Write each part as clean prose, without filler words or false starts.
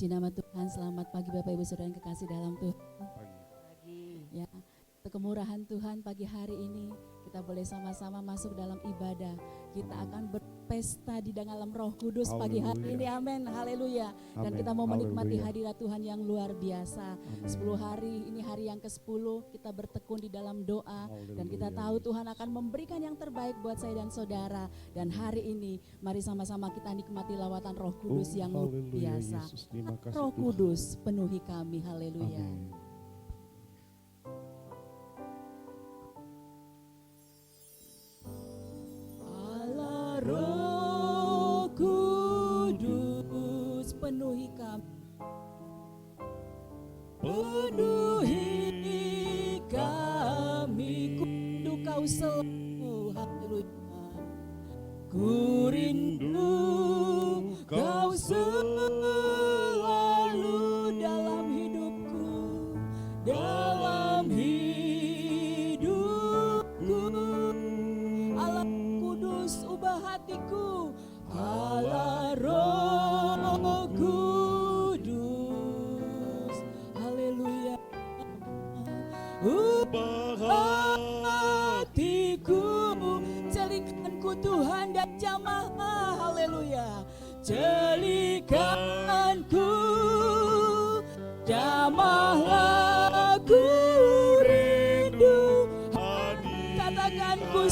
Puji nama Tuhan, selamat pagi Bapak Ibu Saudara yang kekasih dalam Tuhan. Ya, kemurahan Tuhan pagi hari ini kita boleh sama-sama masuk dalam ibadah. Kita akan berpesta di dalam Roh Kudus pagi hari ini. Amin. Haleluya. Dan kita mau menikmati hadirat Tuhan yang luar biasa. 10 hari, ini hari yang ke-10 kita bertekun di dalam doa. Dan kita tahu Tuhan akan memberikan yang terbaik buat saya dan saudara. Dan hari ini mari sama-sama kita nikmati lawatan Roh Kudus yang luar biasa. Roh Kudus penuhi kami. Haleluya. Roh Kudus penuhi kami, ku rindu Kau selalu, haleluya. Ku rindu Kau selalu dalam hidupku, dalam hidupku. Allah Kudus ubah hatiku, Allah Roh Kudus, haleluya. Ubah hatiku, jadikanku Tuhan dan jamaah, haleluya. Jadikanku jamaah, ku rindu, katakan ku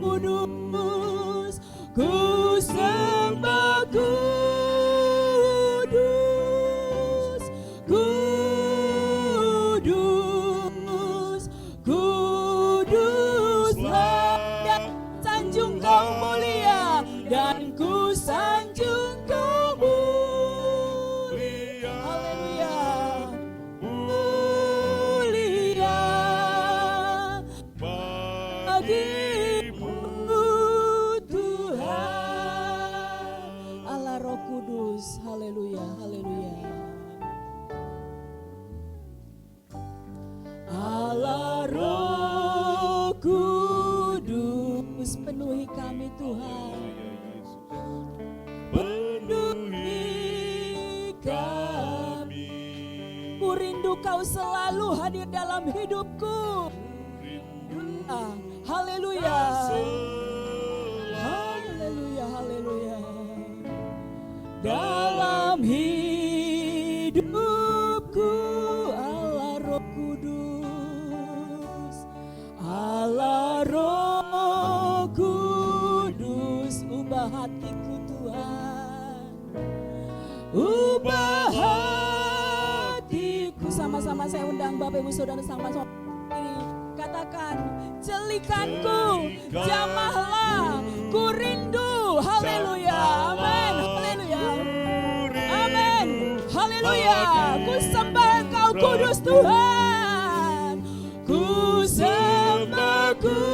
kudus, ku sembah kudus, kudus, kuduslah, dan sanjung Kau mulia, dan ku sanjung Kau mulia, haleluya, mulia bagimu Tuhan, Allah Roh Kudus, haleluya, haleluya. Allah Roh Kudus penuhi kami Tuhan, penuhi kami. Ku rindu Kau selalu hadir dalam hidupku. Haleluya, haleluya, haleluya. Dalam hidupku, Allah Roh Kudus, Allah Roh Kudus, ubah hatiku Tuhan, ubah hatiku. Sama-sama saya undang Bapak Ibu Saudara sama-sama ini, katakan, jelikanku, jamahlah, ku rindu, haleluya, amin, haleluya, amin, haleluya. Ku sembah Kau kudus Tuhan, ku sembah kudus,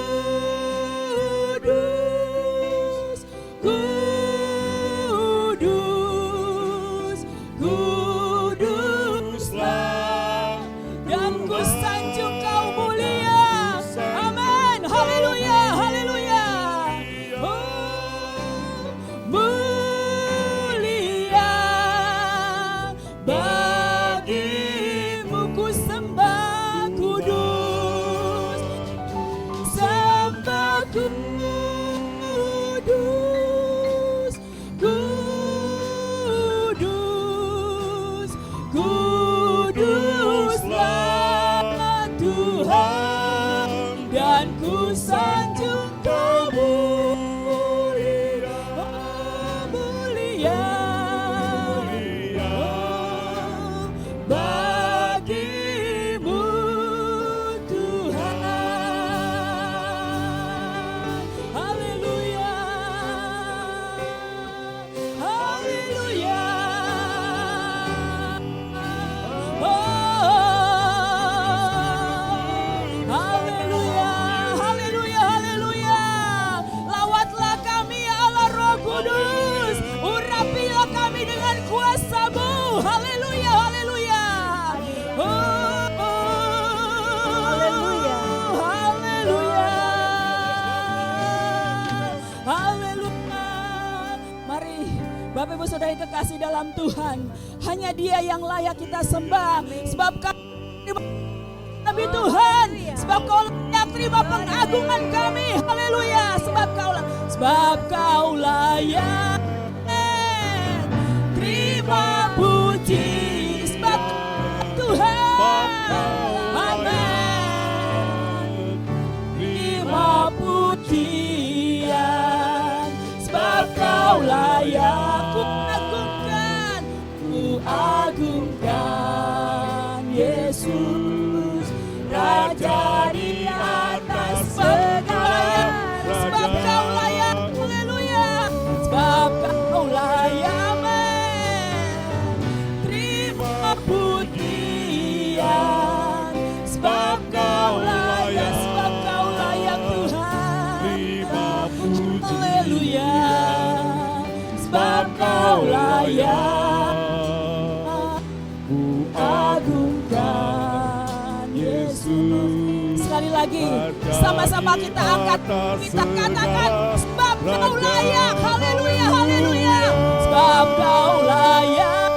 kudus, kuduslah, dan ku sanjung Kau mulia, amin, haleluya, haleluya. Mulia bagimu, ku sembah kudus, sembah kudus, kudus, kuduslah Tuhan, dan ku sanjung Kau mulia, mulia bagimu Tuhan, haleluya, haleluya. Haleluya, haleluya, haleluya. Lawatlah kami ya Allah Roh Kudus. Urapi Bapak Ibu Saudara yang kekasih dalam Tuhan, hanya Dia yang layak kita sembah. Sebab kami Tuhan, sebab Kau layak terima pengagungan kami. Haleluya. Sebab Kau layak terima puji. Sebab Tuhan, amin. Terima pujian. Sebab Kau layak, ku agungkan Yesus, Raja di atas segala. Sebab Kau layak, haleluya. Sebab Kau layak, terima pujian. Sebab Kau layak, Tuhan, terima pujian. haleluya. Sebab Kau layak, ku agungkan Yesus. Sekali lagi, sama-sama kita angkat, kita katakan, sebab Kau layak, haleluya, haleluya. Sebab Kau layak,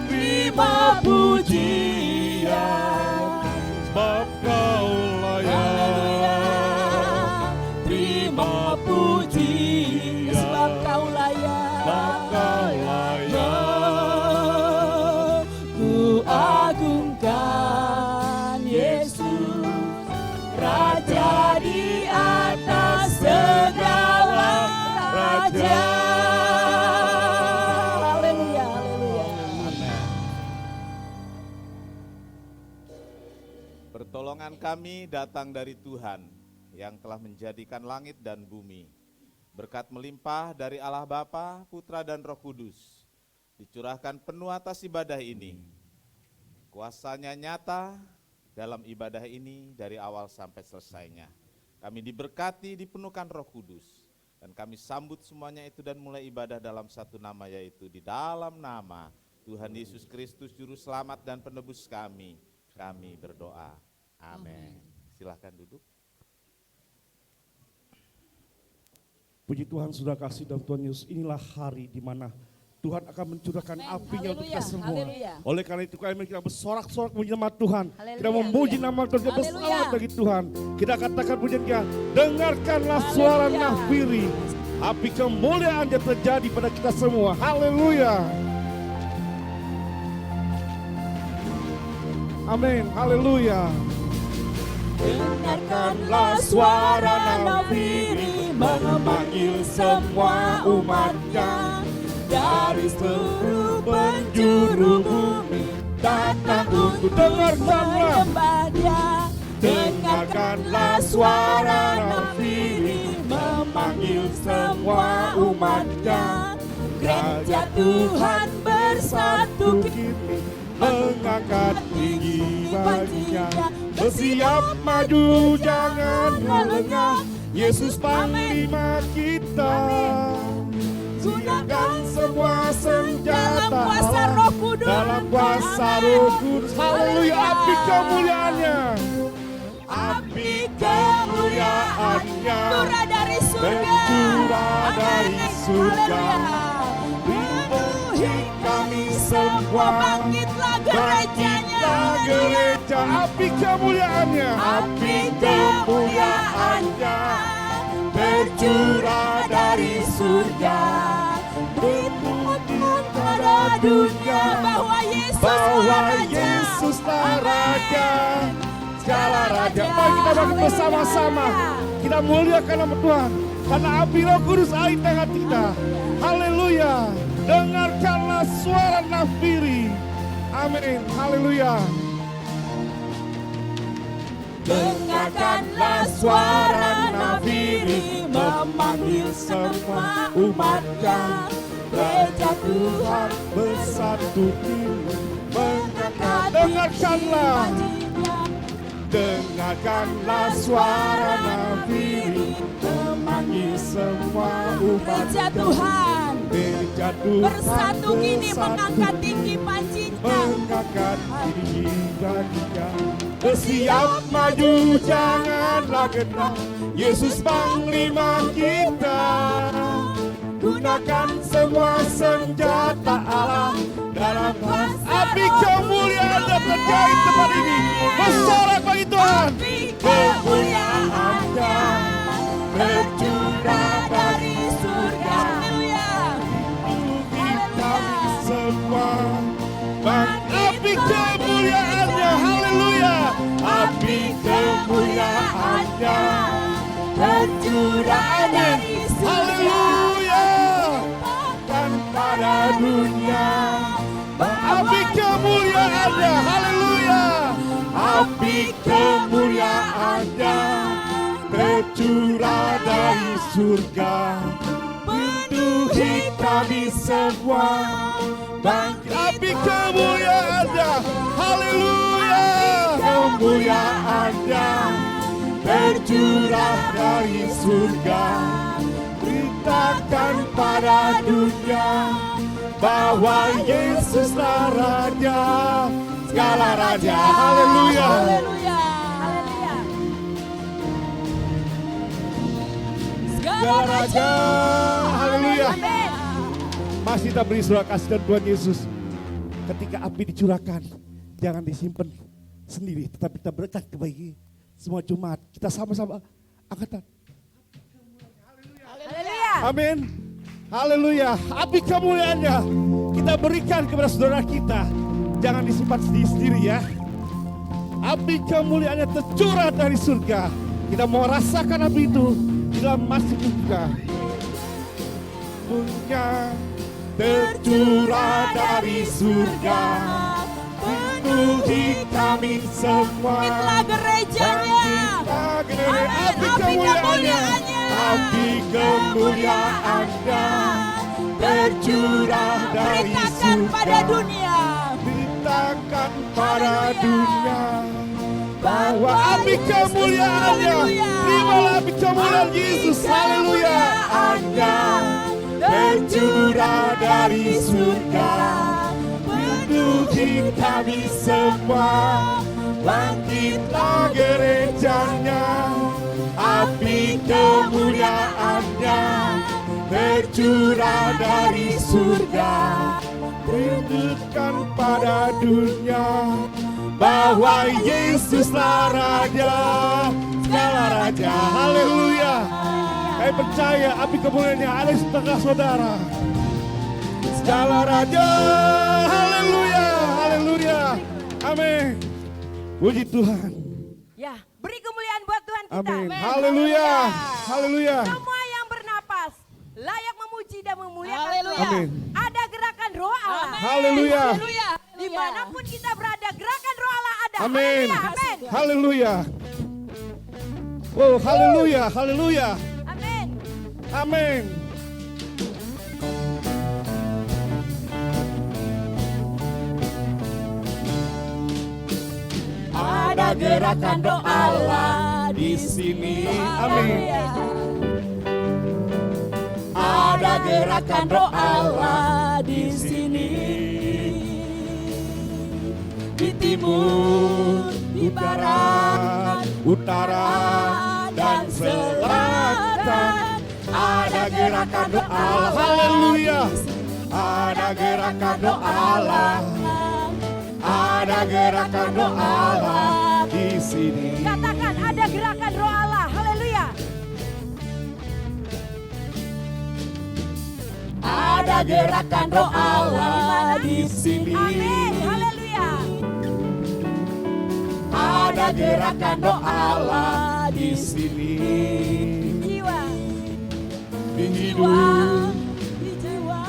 terima pujian. Sebab Kau layak, Terima pujian. Sebab Kau layak, ku agungkan Yesus, Raja di atas segala raja. Haleluya, haleluya. Pertolongan kami datang dari Tuhan yang telah menjadikan langit dan bumi. Berkat melimpah dari Allah Bapa, Putra dan Roh Kudus dicurahkan penuh atas ibadah ini. Kuasanya nyata dalam ibadah ini dari awal sampai selesainya. Kami diberkati, dipenuhkan Roh Kudus, dan kami sambut semuanya itu dan mulai ibadah dalam satu nama, yaitu di dalam nama Tuhan Yesus Kristus Juru Selamat dan Penebus kami berdoa. Amin. Silahkan duduk. Puji Tuhan, sudah kasih dalam Tuhan Yesus. Inilah hari di mana Tuhan akan mencurahkan apinya untuk kita semua. Haleluya. Oleh karena itu kami kita bersorak-sorak memuji nama Tuhan. Haleluya. Kita memuji nama Tuhan, kita berselamat bagi Tuhan. Kita katakan pujian kita, dengarkanlah suara nafiri. Api kemuliaan yang terjadi pada kita semua. Haleluya. Amin. Haleluya. Dengarkanlah suara nafiri memanggil semua umatnya dari seluruh penjuru bumi datang untuk menyembah Dia. Dengarkanlah suara nafiri memanggil semua umatnya. Gereja Tuhan bersatu kini mengangkat tinggi baginya, bersiap maju jangan lengah. Yesus Panglima kita, gunakan semua senjata dalam kuasa Roh Kudus. dalam kuasa Roh Kudus. Haleluya. Api kemuliaannya, api kemuliaannya Mencurah dari surga, mencurah dari surga. penuhi kami semua. Bangkitlah gerejanya, Gereja, api kemuliaannya, api kemuliaannya bercurah dari surga. Beritakan pada dunia bahwa Yesuslah Raja. Segala Raja, mari kita bangkit bersama-sama. Kita muliakan nama Tuhan, karena api Roh Kudus air tangan kita. Haleluya. Dengarkanlah suara nafiri. Amin. Haleluya. Dengarkanlah suara nafiri memanggil semua umatnya. Gereja Tuhan bersatu kini mengangkat dengarkanlah. janjinya. Dengarkanlah suara nafiri memanggil semua umat. Gereja Tuhan Gereja Tuhan bersatu kini mengangkat tinggi panjinya. mengangkat tinggi baginya. Bersiap maju janganlah gentar, Yesus Panglima kita. gunakan semua senjata Allah dalam api kemuliaan yang terjadi tempat ini. Bersorak bagi Tuhan. Kemuliaan-Nya bercurah dari surga. Kami semua api kemuliaan-Nya, haleluya. Api kemuliaan-Nya Bercurah dari surga. haleluya. Dan pada dunia api kemuliaan-Nya, haleluya. Api kemuliaan-Nya bercurah dari surga, penuhi kami semua. Api kemuliaan-Nya, haleluya. Kemuliaan-Nya bercurah dari surga. Beritakan pada dunia bahwa Yesuslah Raja, segala raja, haleluya. Haleluya. Haleluya. Segala raja, haleluya. Amin. Masih kita beri surah kasih dan Tuhan Yesus. Ketika api dicurahkan, jangan disimpan sendiri, tetapi kita berkat kebaikan semua jemaat. Kita sama-sama angkatan. Haleluya. Amin. Haleluya. Api kemuliaan-Nya kita berikan kepada saudara kita. Jangan disimpan sendiri-sendiri ya. Api kemuliaan-Nya tercurah dari surga. Kita mau rasakan api itu di dalam masjid juga. Punya tercurah dari surga, penuhi kami semua. Bangkitlah gerejanya. Amin. Api kemuliaan-Nya, api kemuliaan-Nya tercurah dari Beritakan pada surga. dunia. Beritakan pada dunia bahwa api Yesus, kemuliaan-Nya, haleluya. terimalah api kemuliaan Yesus, haleluya. Anda tercurah dari surga, penuhi kami semua. Bangkitlah gerejanya, api kemuliaan-Nya tercurah dari surga. Tunjukkan pada dunia bahwa Yesuslah Raja, segala raja, haleluya. Saya percaya api kemuliaan-Nya ada di tengah saudara. Segala raja, haleluya, haleluya, amin. Puji Tuhan, Ya, beri kemuliaan buat Tuhan kita. amin, haleluya, haleluya. Semua yang bernapas layak memuji dan memuliakan Haleluya. Tuhan. Amin. Ada gerakan roh Allah. Haleluya. Haleluya. Dimanapun kita berada, gerakan roh Allah ada. Amin. Haleluya. Amin. Haleluya. Oh, haleluya, haleluya. Amin. Amin. Ada gerakan doa Allah di sini. Amin. Ada gerakan doa Allah di sini. Di timur, di barat, utara, dan selatan. Ada gerakan doa Allah. Haleluya. Ada gerakan doa Allah. Ada gerakan doa Allah di sini. Katakan ada gerakan roh Allah. Haleluya. Ada gerakan doa Allah di sini. Amin. Haleluya. Ada gerakan doa Allah di sini. Jiwa. Di hidup, Di jiwa.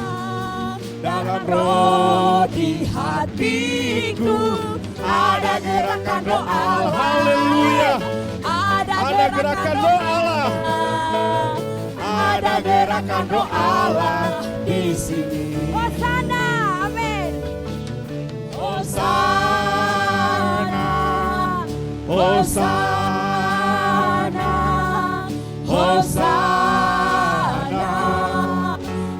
dalam roh, di hatiku. Ada gerakan doa Allah. Haleluya. Ada gerakan doa Allah. Ada gerakan doa Allah di sini. Hosana. Amin. Hosana, Hosana, Hosana,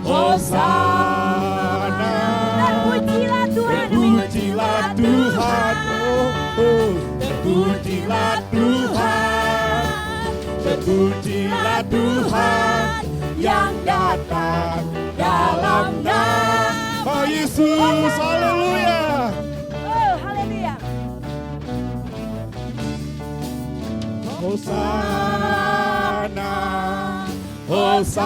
Hosana. Terpujilah Tuhan. Terpujilah Tuhan, terpujilah Tuhan, terpujilah Tuhan yang datang datang dalam nama Yesus. Haleluya. Oh, haleluya. Hosana, Hosana,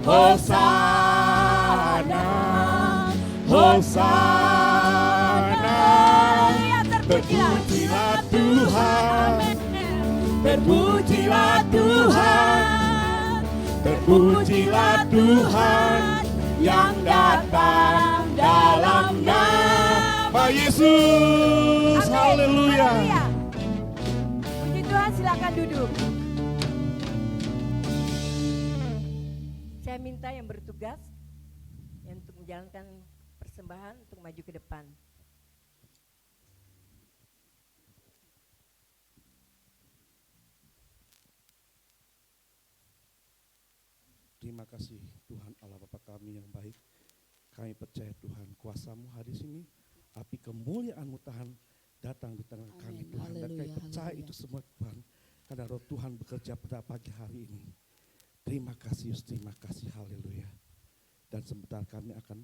Hosana, Hosana. Terpujilah Tuhan, terpujilah Tuhan, terpujilah Tuhan yang datang dalam nama Yesus. Haleluya. Puji Tuhan, silakan duduk. Saya minta yang bertugas yang untuk menjalankan persembahan untuk maju ke depan. Terima kasih Tuhan Allah Bapa kami yang baik. Kami percaya Tuhan kuasa-Mu hadir di sini. Api kemuliaan-Mu Tuhan datang di tengah kami Tuhan. Dan kami percaya itu semua Tuhan. Karena roh Tuhan bekerja pada pagi hari ini. Terima kasih Yesus, terima kasih, haleluya. Dan sebentar kami akan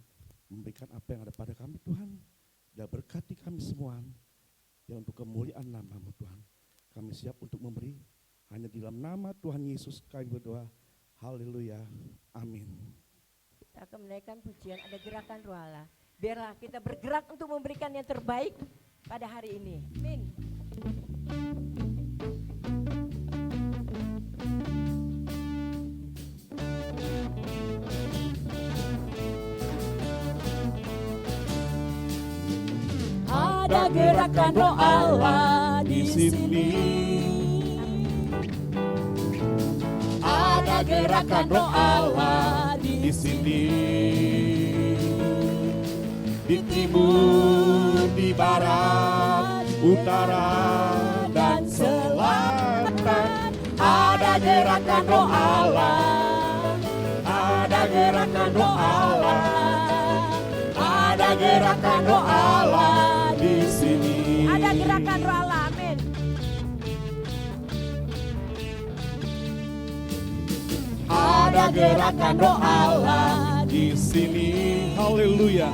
memberikan apa yang ada pada kami Tuhan. Dan berkati kami semua. Ya untuk kemuliaan nama-Mu Tuhan. Kami siap untuk memberi. Hanya di dalam nama Tuhan Yesus kami berdoa. Haleluya, amin. Kita akan menaikkan pujian, ada gerakan roh Allah. Biarlah kita bergerak untuk memberikan yang terbaik pada hari ini. Amin. Ada gerakan roh Allah di sini. Ada gerakan roh Allah di sini. Di timur, di barat, utara, dan selatan. Ada gerakan roh Allah. Ada gerakan roh Allah. Ada gerakan roh Allah di sini. Ada gerakan roh Allah, amin. Ada gerakan roh Allah di sini. Haleluya.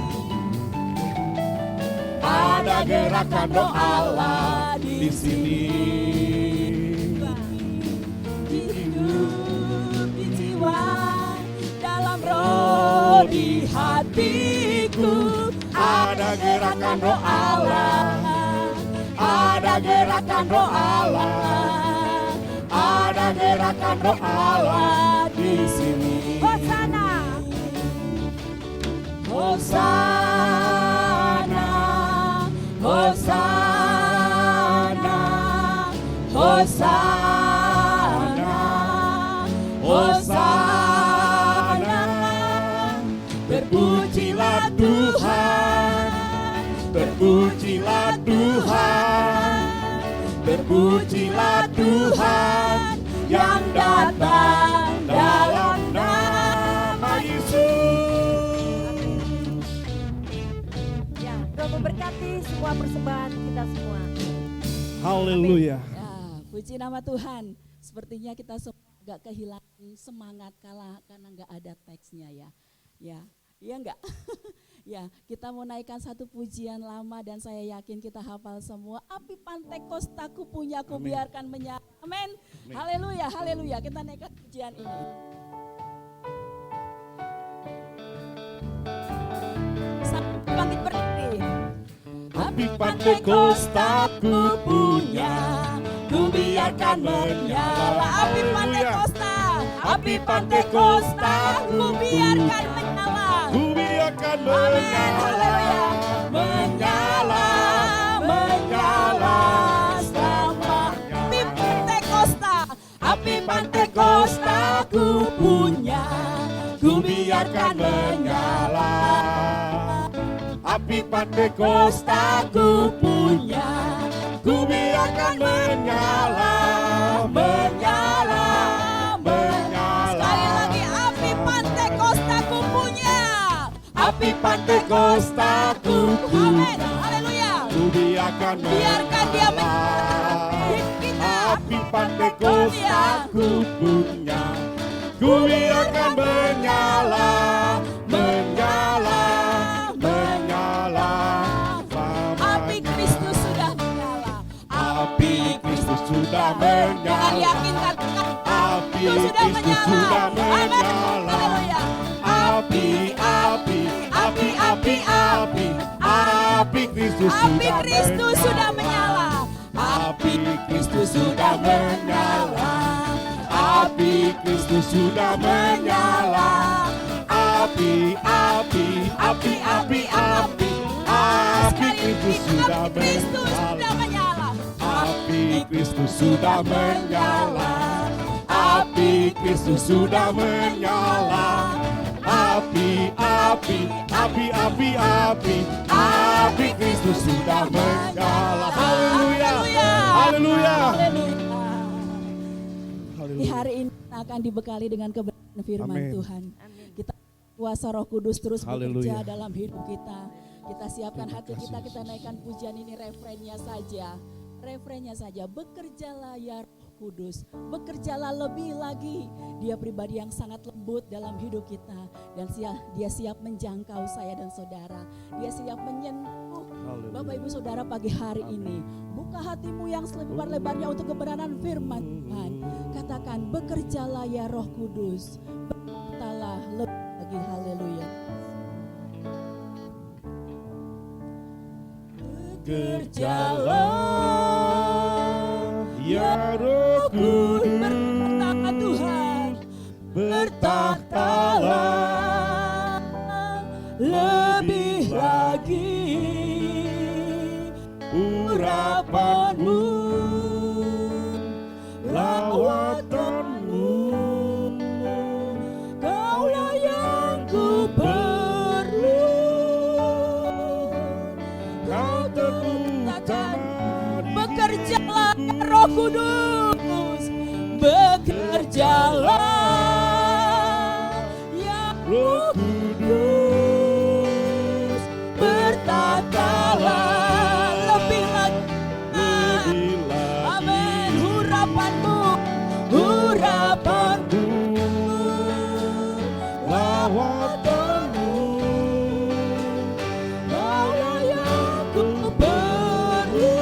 Ada gerakan roh Allah di sini. Di hidup, di jiwa, dalam roh, di hatiku. Ada gerakan roh Allah. Ada gerakan roh Allah. Ada gerakan roh Allah di sini. Hosana. Hosana, Hosana, Hosana, Hosana. Terpujilah Tuhan, terpujilah Tuhan, terpujilah Tuhan yang datang dalam nama Yesus. Ya, Tuhan memberkati semua persembahan kita semua. Haleluya. Ya, puji nama Tuhan. Sepertinya kita agak kehilangan semangat karena nggak ada teksnya ya. Ya, iya enggak? Ya, kita mau naikkan satu pujian lama dan saya yakin kita hafal semua. Api Pantekostaku punya ku Amin. biarkan menyala. Amin. Haleluya, haleluya. Kita naikkan pujian ini. Sampai bangkit berdiri. Api Pantekostaku punya, ku biarkan menyala. Api Pantekosta, api Pantekosta, ku biarkan menyala. Ku biarkan Amin, menyala, haleluya. Menyala, sama api Pantekosta, api Pantekosta ku punya, ku biarkan menyala. Api Pantekosta ku punya, ku biarkan menyala, menyala, menyala. Sekali lagi api Pantekosta ku punya, Api Pantekosta ku amin, punya, haleluya. ku biarkan Biarkan dia menyala. hidup kita. Api Pantekosta ku punya, bumi akan menyala, menyala, menyala. Api Kristus sudah menyala. Api Kristus sudah Dengan menyala. yakin katakan, Api Kristus sudah Kristus menyala. sudah Amin. menyala. Haleluya. Api, api, api, api, api, api Kristus Api sudah Kristus sudah menyala. Api Kristus sudah menyala. Api Kristus sudah menyala. Api, api, api, api, api, api Kristus sudah Api Kristus sudah menyala. menyala. Api Kristus sudah menyala. Api Kristus sudah menyala. Api, api, api, api, api, api Kristus sudah menyala. Haleluya. Haleluya. Di hari ini kita akan dibekali dengan kebenaran firman Amin. Tuhan. Kita kuasa Roh Kudus terus Haleluya. bekerja dalam hidup kita. Kita siapkan hati kita, kita naikkan pujian ini refrennya saja. Refrennya saja, bekerjalah ya Roh Kudus, bekerjalah lebih lagi. Dia pribadi yang sangat lembut dalam hidup kita dan dia siap menjangkau saya dan saudara. Dia siap menyentuh Bapak Ibu Saudara pagi hari ini. Buka hatimu yang selebar-lebarnya untuk kebenaran firman Tuhan. Katakan, bekerjalah ya Roh Kudus, bekerjalah lebih lagi. Haleluya. Bekerjalah ya Roh Kudus, Bertakhta Tuhan, bertakhtalah lebih lagi urapanmu, lawatanmu, Kaulah yang ku perlu. kau terutama di Bekerjalah Roh Kudus, bekerjalah ya Roh Kudus, bertakhtalah lebih lagi. lebih lagi Amin. Hurapanmu, hurapanmu, lawatanmu, Kaulah yang ku perlu.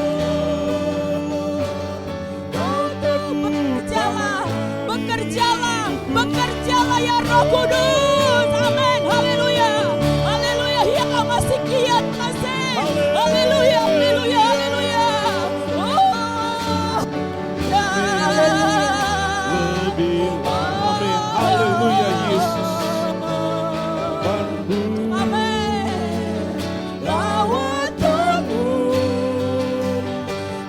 kau Bekerjalah, bekerjalah, bekerjalah ya Roh Kudus. Amin. Haleluya. Haleluya. Hialah masih kiat masih. Haleluya. Haleluya. Haleluya. Oh. Ya. lebih lagi. Haleluya Yesus. Amin. Lawatanmu,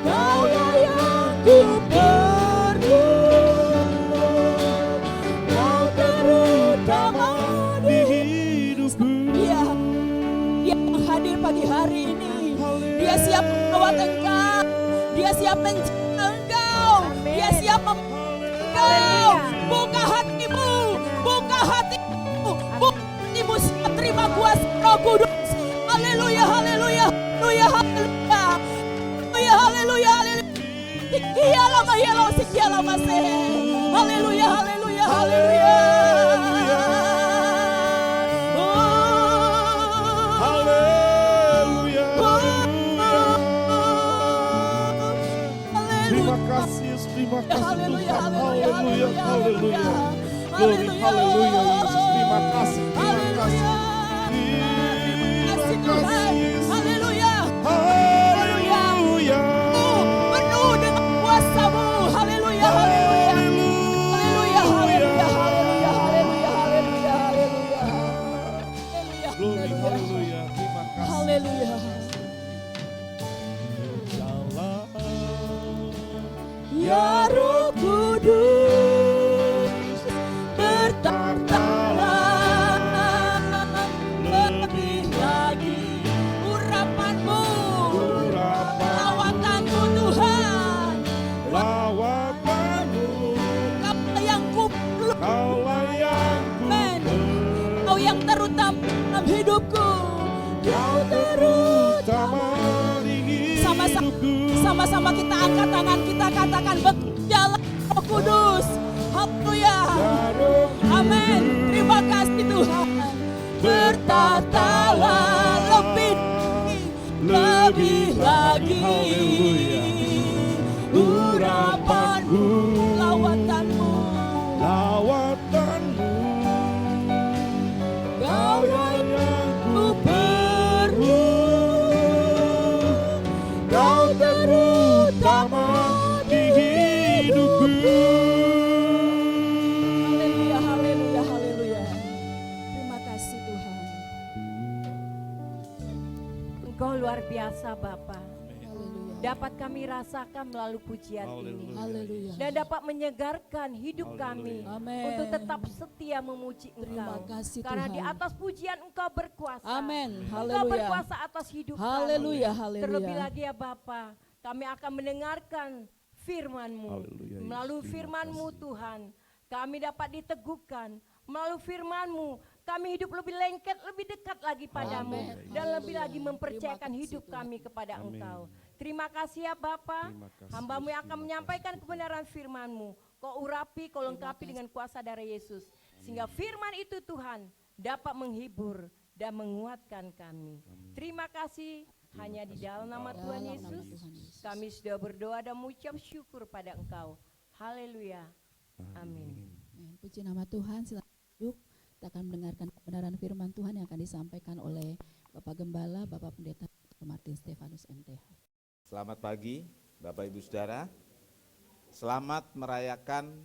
Kaulah yang ku perlu. Kau terutama di hidupku. Dia yang hadir pagi hari ini. Dia siap melawat engkau. Dia siap menjaga engkau. Dia siap engkau. Buka hatimu. Buka hatimu. Buka hatimu. Siap terima kuasa Roh Kudus. Haleluya. Haleluya. Haleluya. Haleluya. Haleluya. Haleluya. Sikialah mahialah. Sikialah masih. Haleluya. Haleluya. Haleluya. Haleluya. Terima kasih Yesus, terima kasih Haleluya, Tuhan. haleluya, Haleluya, haleluya, haleluya. Glory, haleluya Yesus, terima kasih, terima kasih. Kasih Terima Tuhan. kasih Yesus. Haleluya. Haleluya. Penuh dengan kuasa-Mu. Haleluya, haleluya. Haleluya, haleluya, haleluya, haleluya, haleluya, haleluya. Glory, Haleluya. haleluya. Terima kasih. Haleluya. Jalan Ya Roh Kudus, bertakhtalah lebih lagi. Urapanmu, lawatanmu Tuhan, lawatanmu, Kau yang ku perlu. kaulah yang ku Amin. perlu. Kau yang terutama dalam hidupku. Kau terutama. Utama di hidupku. Sama-sama kita angkat tangan, kita katakan bekerjalah Roh Kudus. Haleluya. Jarum Amin. Terima kasih Tuhan. Bertatalah lebih lagi. Haleluya. Urapanmu, lawatanmu, Lawatanmu Kau yang ku perlu. Kau terutama di hidupku. Haleluya, haleluya, haleluya. Terima kasih Tuhan. Engkau luar biasa Bapa. Haleluya. Dapat kami rasakan melalui pujian ini. Haleluya. Dan dapat menyegarkan hidup kami Amin. untuk tetap setia memuji Terima Engkau. kasih Karena Tuhan. di atas pujian Engkau berkuasa. Amin. Engkau Haleluya. berkuasa atas hidup Haleluya, kami. haleluya. Terlebih lagi ya Bapa, kami akan mendengarkan firman-Mu. Haleluya, Yesus. Melalui Terima firman-Mu kasih. Tuhan, kami dapat diteguhkan. Melalui firman-Mu, kami hidup lebih lengket, lebih dekat lagi padamu. Amin. Dan lebih Haleluya. lagi mempercayakan Terima kasih hidup Tuhan. kami kepada Amin. Engkau. Terima kasih ya Bapa. Terima kasih, Hamba-Mu yang akan terima menyampaikan kasih, kebenaran firman-Mu. Kau urapi, kau lengkapi dengan kuasa darah Yesus. Sehingga firman itu Tuhan dapat menghibur dan menguatkan kami. Terima kasih. Hanya di dalam nama Dalam Tuhan nama Yesus, Tuhan Yesus. kami sudah berdoa dan mengucap syukur pada Engkau. Haleluya. Amin. Amin. Puji nama Tuhan. Silakan duduk. Kita akan mendengarkan kebenaran firman Tuhan yang akan disampaikan oleh Bapak Gembala, Bapak Pendeta Martin Stefanus MTH. Selamat pagi Bapak Ibu Saudara. Selamat merayakan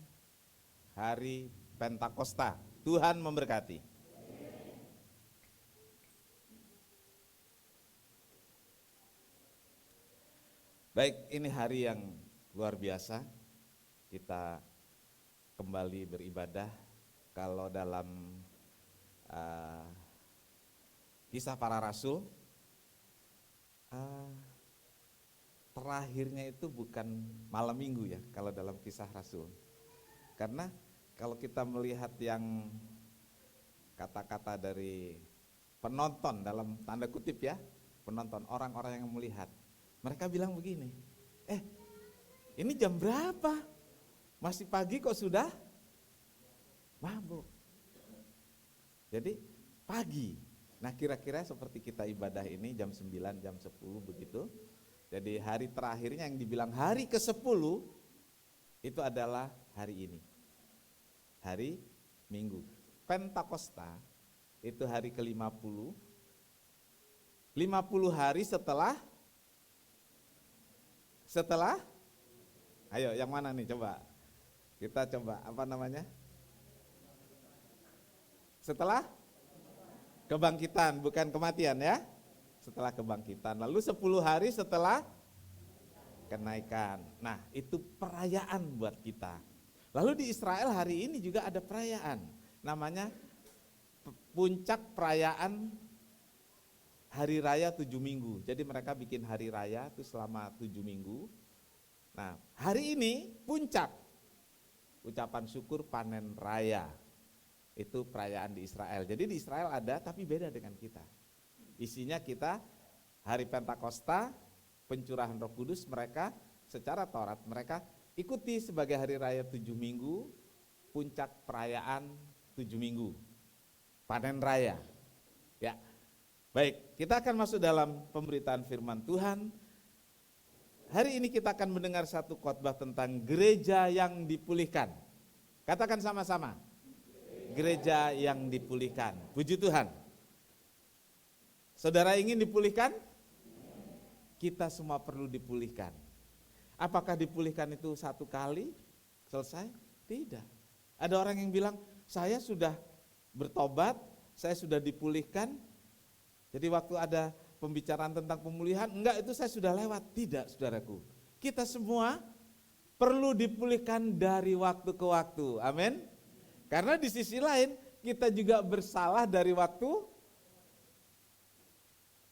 Hari Pentakosta. Tuhan memberkati. Baik, ini hari yang luar biasa. Kita kembali beribadah. Kalau dalam Kisah Para Rasul, terakhirnya itu bukan malam minggu ya, kalau dalam Kisah Rasul. Karena kalau kita melihat yang kata-kata dari penonton, dalam tanda kutip ya, penonton, orang-orang yang melihat, mereka bilang begini, ini jam berapa? Masih pagi kok sudah mabuk. Jadi pagi. Nah kira-kira seperti kita ibadah ini jam 9, jam 10 begitu. Jadi hari terakhirnya yang dibilang hari ke-10 itu adalah hari ini. Hari Minggu. Pentakosta itu hari ke-50. 50 hari setelah ayo yang mana nih coba. Kita coba apa namanya? Setelah kebangkitan, bukan kematian ya. Setelah kebangkitan, lalu 10 hari setelah kenaikan. Nah itu perayaan buat kita. Lalu di Israel hari ini juga ada perayaan, namanya puncak perayaan hari raya 7 minggu. Jadi mereka bikin hari raya itu selama 7 minggu. Nah hari ini puncak, ucapan syukur panen raya. Itu perayaan di Israel. Jadi di Israel ada tapi beda dengan kita. Isinya kita hari Pentakosta, pencurahan Roh Kudus, mereka secara Taurat mereka ikuti sebagai hari raya 7 minggu, puncak perayaan 7 minggu, panen raya. Ya, baik, kita akan masuk dalam pemberitaan firman Tuhan. Hari ini kita akan mendengar satu khotbah tentang gereja yang dipulihkan. Katakan sama-sama, gereja yang dipulihkan. Puji Tuhan. Saudara ingin dipulihkan? Kita semua perlu dipulihkan. Apakah dipulihkan itu satu kali selesai? Tidak. Ada orang yang bilang, saya sudah bertobat, saya sudah dipulihkan. Jadi waktu ada pembicaraan tentang pemulihan, enggak, itu saya sudah lewat. Tidak, saudaraku. Kita semua perlu dipulihkan dari waktu ke waktu. Amin. Karena di sisi lain kita juga bersalah dari waktu,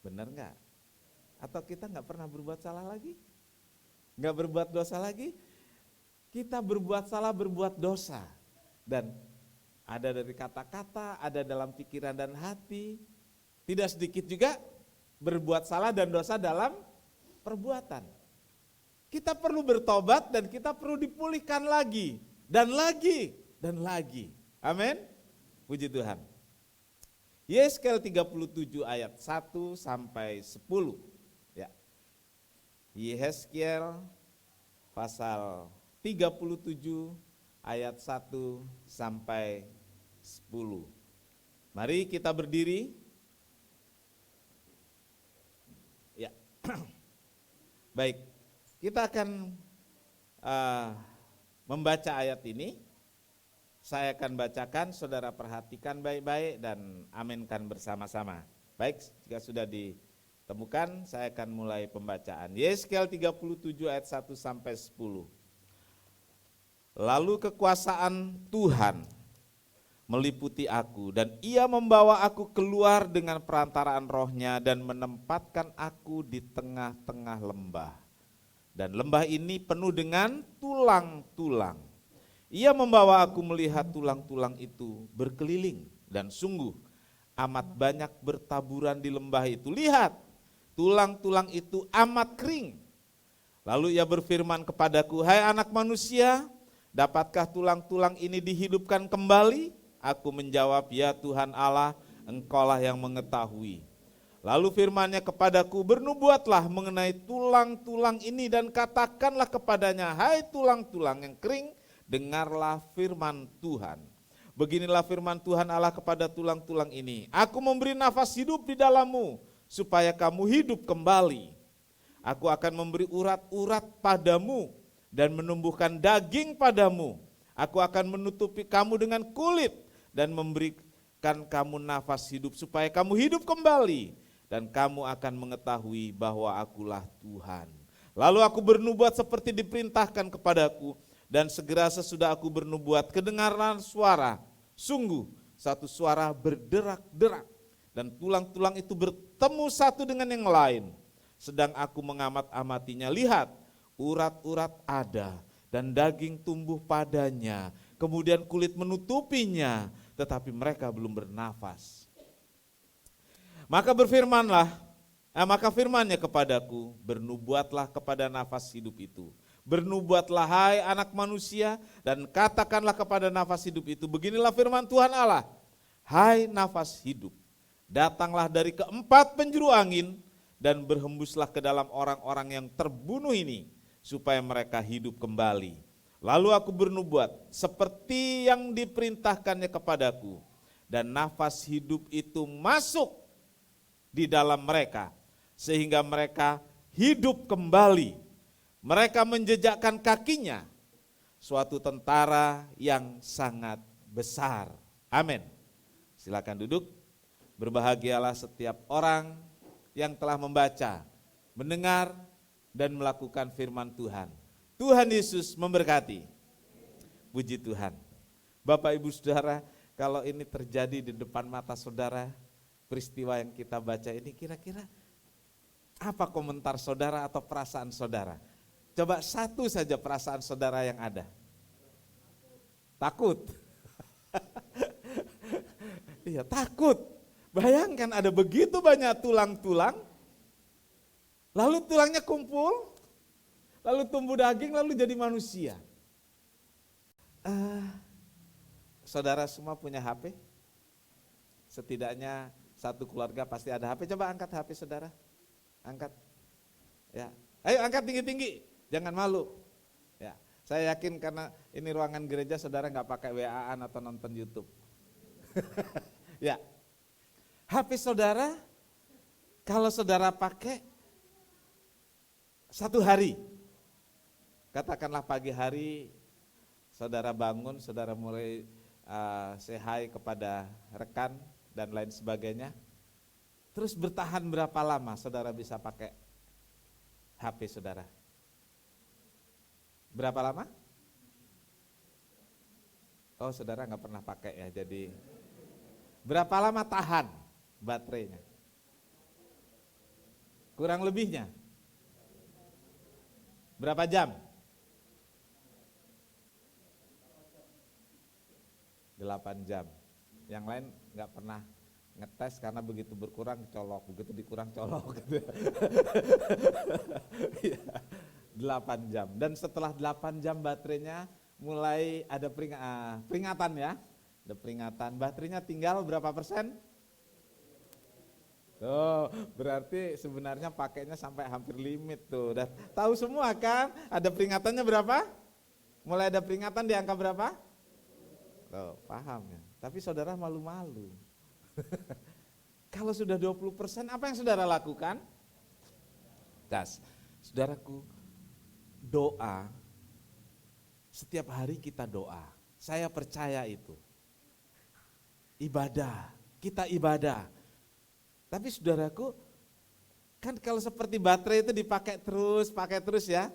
benar enggak? Atau kita enggak pernah berbuat salah lagi? Enggak berbuat dosa lagi? Kita berbuat salah, berbuat dosa. Dan ada dari kata-kata, ada dalam pikiran dan hati. Tidak sedikit juga berbuat salah dan dosa dalam perbuatan. Kita perlu bertobat dan kita perlu dipulihkan lagi dan lagi, dan lagi. Amin. Puji Tuhan. Yeskel 37 ayat 1 sampai 10. Ya. Yeskel pasal 37 ayat 1 sampai 10. Mari kita berdiri. Ya. Baik, kita akan membaca ayat ini. Saya akan bacakan, saudara perhatikan baik-baik dan aminkan bersama-sama. Baik, jika sudah ditemukan, saya akan mulai pembacaan. Yeskel 37 ayat 1 sampai 10. Lalu kekuasaan Tuhan meliputi aku, dan ia membawa aku keluar dengan perantaraan rohnya dan menempatkan aku di tengah-tengah lembah. Dan lembah ini penuh dengan tulang-tulang. Ia membawa aku melihat tulang-tulang itu berkeliling, dan sungguh amat banyak bertaburan di lembah itu. Lihat, tulang-tulang itu amat kering. Lalu ia berfirman kepadaku, hai anak manusia, dapatkah tulang-tulang ini dihidupkan kembali? Aku menjawab, ya Tuhan Allah, Engkaulah yang mengetahui. Lalu firman-Nya kepadaku, bernubuatlah mengenai tulang-tulang ini dan katakanlah kepadanya, hai tulang-tulang yang kering, dengarlah firman Tuhan. Beginilah firman Tuhan Allah kepada tulang-tulang ini. Aku memberi nafas hidup di dalammu, supaya kamu hidup kembali. Aku akan memberi urat-urat padamu, dan menumbuhkan daging padamu. Aku akan menutupi kamu dengan kulit, dan memberikan kamu nafas hidup, supaya kamu hidup kembali. Dan kamu akan mengetahui bahwa akulah Tuhan. Lalu aku bernubuat seperti diperintahkan kepadaku, dan segera sesudah aku bernubuat, kedengaran suara, sungguh satu suara berderak-derak, dan tulang-tulang itu bertemu satu dengan yang lain. Sedang aku mengamat-amatinya, lihat, urat-urat ada, dan daging tumbuh padanya, kemudian kulit menutupinya, tetapi mereka belum bernafas. Maka firman-Nya kepadaku, bernubuatlah kepada nafas hidup itu. Bernubuatlah hai anak manusia, dan katakanlah kepada nafas hidup itu, beginilah firman Tuhan Allah, hai nafas hidup, datanglah dari keempat penjuru angin, dan berhembuslah ke dalam orang-orang yang terbunuh ini, supaya mereka hidup kembali. Lalu aku bernubuat seperti yang diperintahkannya kepadaku, dan nafas hidup itu masuk di dalam mereka, sehingga mereka hidup kembali. Mereka menjejakkan kakinya, suatu tentara yang sangat besar. Amin. Silakan duduk. Berbahagialah setiap orang yang telah membaca, mendengar, dan melakukan firman Tuhan. Tuhan Yesus memberkati. Puji Tuhan. Bapak Ibu Saudara, kalau ini terjadi di depan mata saudara, peristiwa yang kita baca ini, kira-kira apa komentar saudara atau perasaan saudara? Coba satu saja perasaan saudara yang ada. Takut. Iya, takut. Bayangkan ada begitu banyak tulang-tulang, lalu tulangnya kumpul, lalu tumbuh daging, lalu jadi manusia. Saudara semua punya HP? Setidaknya satu keluarga pasti ada HP. Coba angkat HP saudara. Angkat. Ya. Ayo angkat tinggi-tinggi. Jangan malu. Ya, saya yakin karena ini ruangan gereja saudara nggak pakai WA-an atau nonton YouTube. Ya, HP saudara kalau saudara pakai satu hari, katakanlah pagi hari saudara bangun, saudara mulai say hi kepada rekan dan lain sebagainya. Terus bertahan berapa lama saudara bisa pakai HP saudara? Berapa lama? Oh saudara nggak pernah pakai ya, jadi berapa lama tahan baterainya? Kurang lebihnya? Berapa jam? 8 jam. Yang lain nggak pernah ngetes karena begitu berkurang colok, begitu dikurang colok. Gitu. 8 jam. Dan setelah 8 jam baterainya mulai ada peringatan ya. Ada peringatan, baterainya tinggal berapa persen? Tuh, berarti sebenarnya pakainya sampai hampir limit tuh. Udah tahu semua kan? Ada peringatannya berapa? Mulai ada peringatan di angka berapa? Tuh, paham ya. Tapi saudara malu-malu. Kalau sudah 20%, apa yang saudara lakukan? Saudaraku, doa, setiap hari kita doa. Saya percaya itu. Ibadah, kita ibadah. Tapi saudaraku, kan kalau seperti baterai itu dipakai terus ya.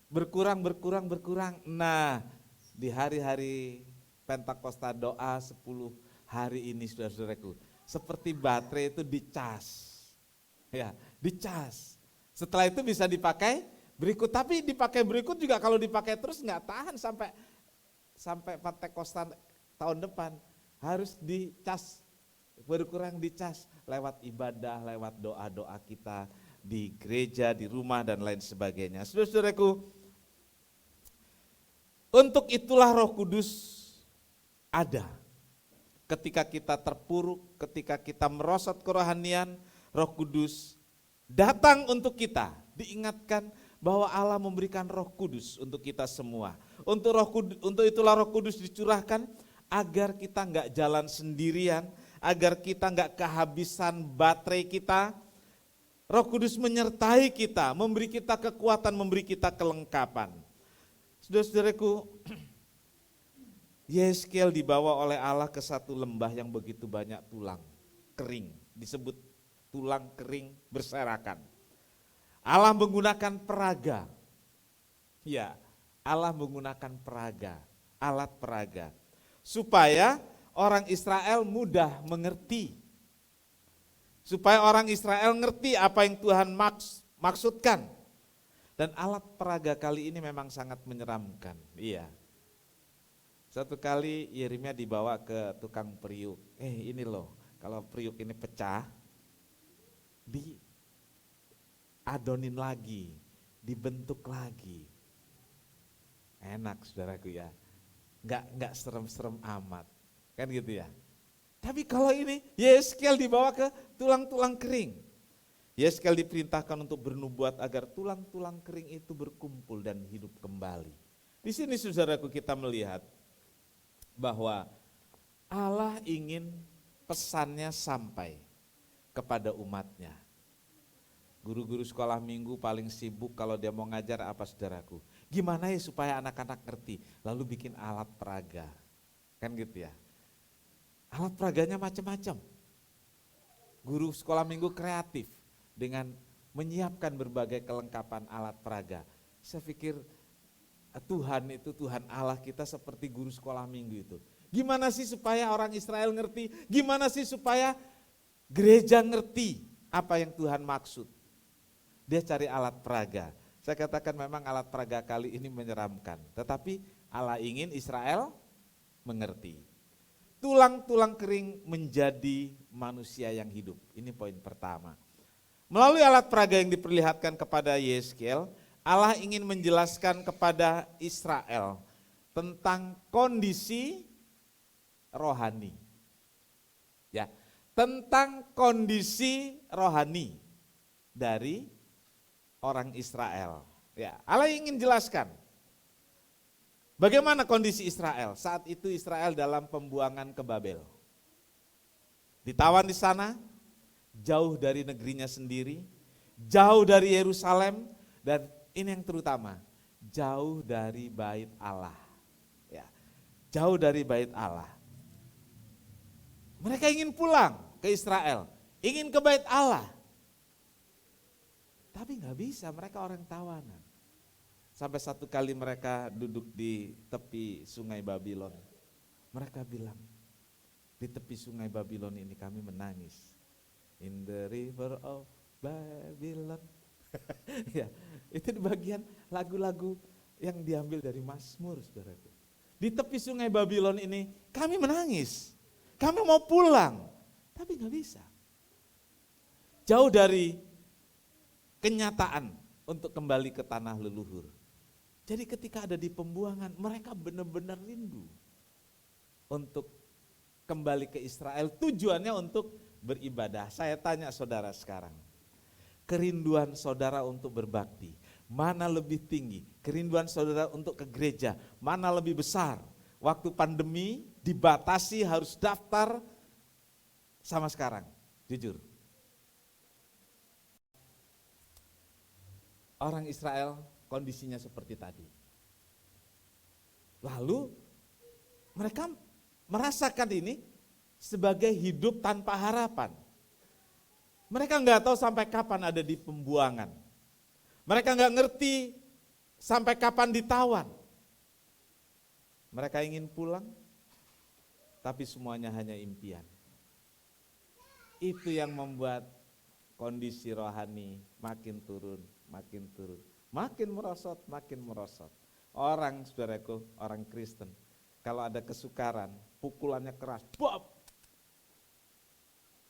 Berkurang. Nah, di hari-hari Pentakosta doa 10 hari ini saudara-saudaraku, seperti baterai itu dicas. Ya, dicas. Setelah itu bisa dipakai berikut, tapi dipakai berikut juga kalau dipakai terus nggak tahan sampai Pentakosta tahun depan. Harus dicas, berkurang dicas lewat ibadah, lewat doa-doa kita di gereja, di rumah dan lain sebagainya. Saudara-saudaraku, untuk itulah Roh Kudus ada. Ketika kita terpuruk, ketika kita merosot kerohanian, Roh Kudus datang untuk kita. Diingatkan bahwa Allah memberikan Roh Kudus untuk kita semua. Untuk itulah Roh Kudus dicurahkan agar kita enggak jalan sendirian, agar kita enggak kehabisan baterai kita. Roh Kudus menyertai kita, memberi kita kekuatan, memberi kita kelengkapan. Saudara-saudaraku, Yeskel dibawa oleh Allah ke satu lembah yang begitu banyak tulang kering, disebut tulang kering berserakan. Allah menggunakan peraga. Ya, Allah menggunakan peraga, alat peraga. Supaya orang Israel mudah mengerti. Supaya orang Israel ngerti apa yang Tuhan maksudkan. Dan alat peraga kali ini memang sangat menyeramkan. Iya. Satu kali Yeremia dibawa ke tukang periuk. Ini loh, kalau periuk ini pecah, diadonin lagi, dibentuk lagi. Enak saudaraku ya. Enggak serem-serem amat, kan gitu ya. Tapi kalau ini Yeskel dibawa ke tulang-tulang kering. Yeskel diperintahkan untuk bernubuat agar tulang-tulang kering itu berkumpul dan hidup kembali. Di sini saudaraku kita melihat bahwa Allah ingin pesannya sampai kepada umatnya. Guru-guru sekolah minggu paling sibuk kalau dia mau ngajar apa saudaraku? Gimana ya supaya anak-anak ngerti? Lalu bikin alat peraga, kan gitu ya. Alat peraganya macam-macam. Guru sekolah minggu kreatif dengan menyiapkan berbagai kelengkapan alat peraga. Saya pikir Tuhan itu, Tuhan Allah kita seperti guru sekolah minggu itu. Gimana sih supaya orang Israel ngerti? Gimana sih supaya gereja ngerti apa yang Tuhan maksud? Dia cari alat peraga. Saya katakan memang alat peraga kali ini menyeramkan. Tetapi Allah ingin Israel mengerti. Tulang-tulang kering menjadi manusia yang hidup. Ini poin pertama. Melalui alat peraga yang diperlihatkan kepada Yeskel, Allah ingin menjelaskan kepada Israel tentang kondisi rohani. Ya, tentang kondisi rohani dari orang Israel. Ya, Allah ingin jelaskan bagaimana kondisi Israel. Saat itu Israel dalam pembuangan ke Babel. Ditawan di sana, jauh dari negerinya sendiri, jauh dari Yerusalem, dan ini yang terutama, jauh dari bait Allah. Ya, jauh dari bait Allah. Mereka ingin pulang ke Israel, ingin ke bait Allah. Tapi nggak bisa, mereka orang tawanan. Sampai satu kali mereka duduk di tepi sungai Babylon. Mereka bilang, di tepi sungai Babylon ini kami menangis. In the river of Babylon. Ya, itu di bagian lagu-lagu yang diambil dari Mazmur, saudaraku. Di tepi sungai Babylon ini kami menangis. Kami mau pulang, tapi nggak bisa. Jauh dari kenyataan untuk kembali ke tanah leluhur. Jadi ketika ada di pembuangan, mereka benar-benar rindu untuk kembali ke Israel, tujuannya untuk beribadah. Saya tanya saudara sekarang, kerinduan saudara untuk berbakti, mana lebih tinggi? Kerinduan saudara untuk ke gereja, mana lebih besar? Waktu pandemi dibatasi harus daftar sama sekarang, jujur. Orang Israel kondisinya seperti tadi. Lalu mereka merasakan ini sebagai hidup tanpa harapan. Mereka nggak tahu sampai kapan ada di pembuangan. Mereka nggak ngerti sampai kapan ditawan. Mereka ingin pulang, tapi semuanya hanya impian. Itu yang membuat kondisi rohani makin turun, makin turun. Makin merosot, makin merosot. Orang, saudaraku, orang Kristen, kalau ada kesukaran, pukulannya keras, bob!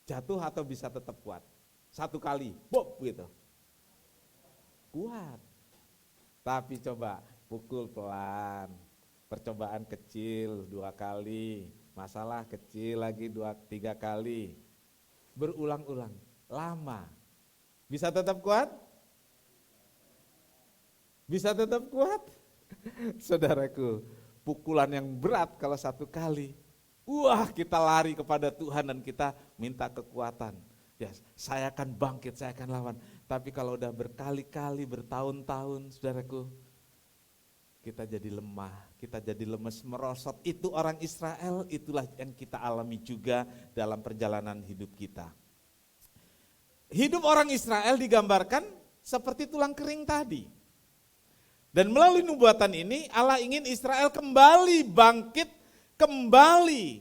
Jatuh atau bisa tetap kuat? Satu kali, bob gitu. Kuat. Tapi coba pukul pelan, percobaan kecil 2 kali, masalah kecil lagi 2-3 kali. Berulang-ulang, lama. Bisa tetap kuat? Bisa tetap kuat? Saudaraku, pukulan yang berat kalau 1 kali. Wah, kita lari kepada Tuhan dan kita minta kekuatan. Ya, saya akan bangkit, saya akan lawan. Tapi kalau udah berkali-kali, bertahun-tahun, saudaraku, kita jadi lemah, kita jadi lemes, merosot. Itu orang Israel, itulah yang kita alami juga dalam perjalanan hidup kita. Hidup orang Israel digambarkan seperti tulang kering tadi. Dan melalui nubuatan ini Allah ingin Israel kembali bangkit, kembali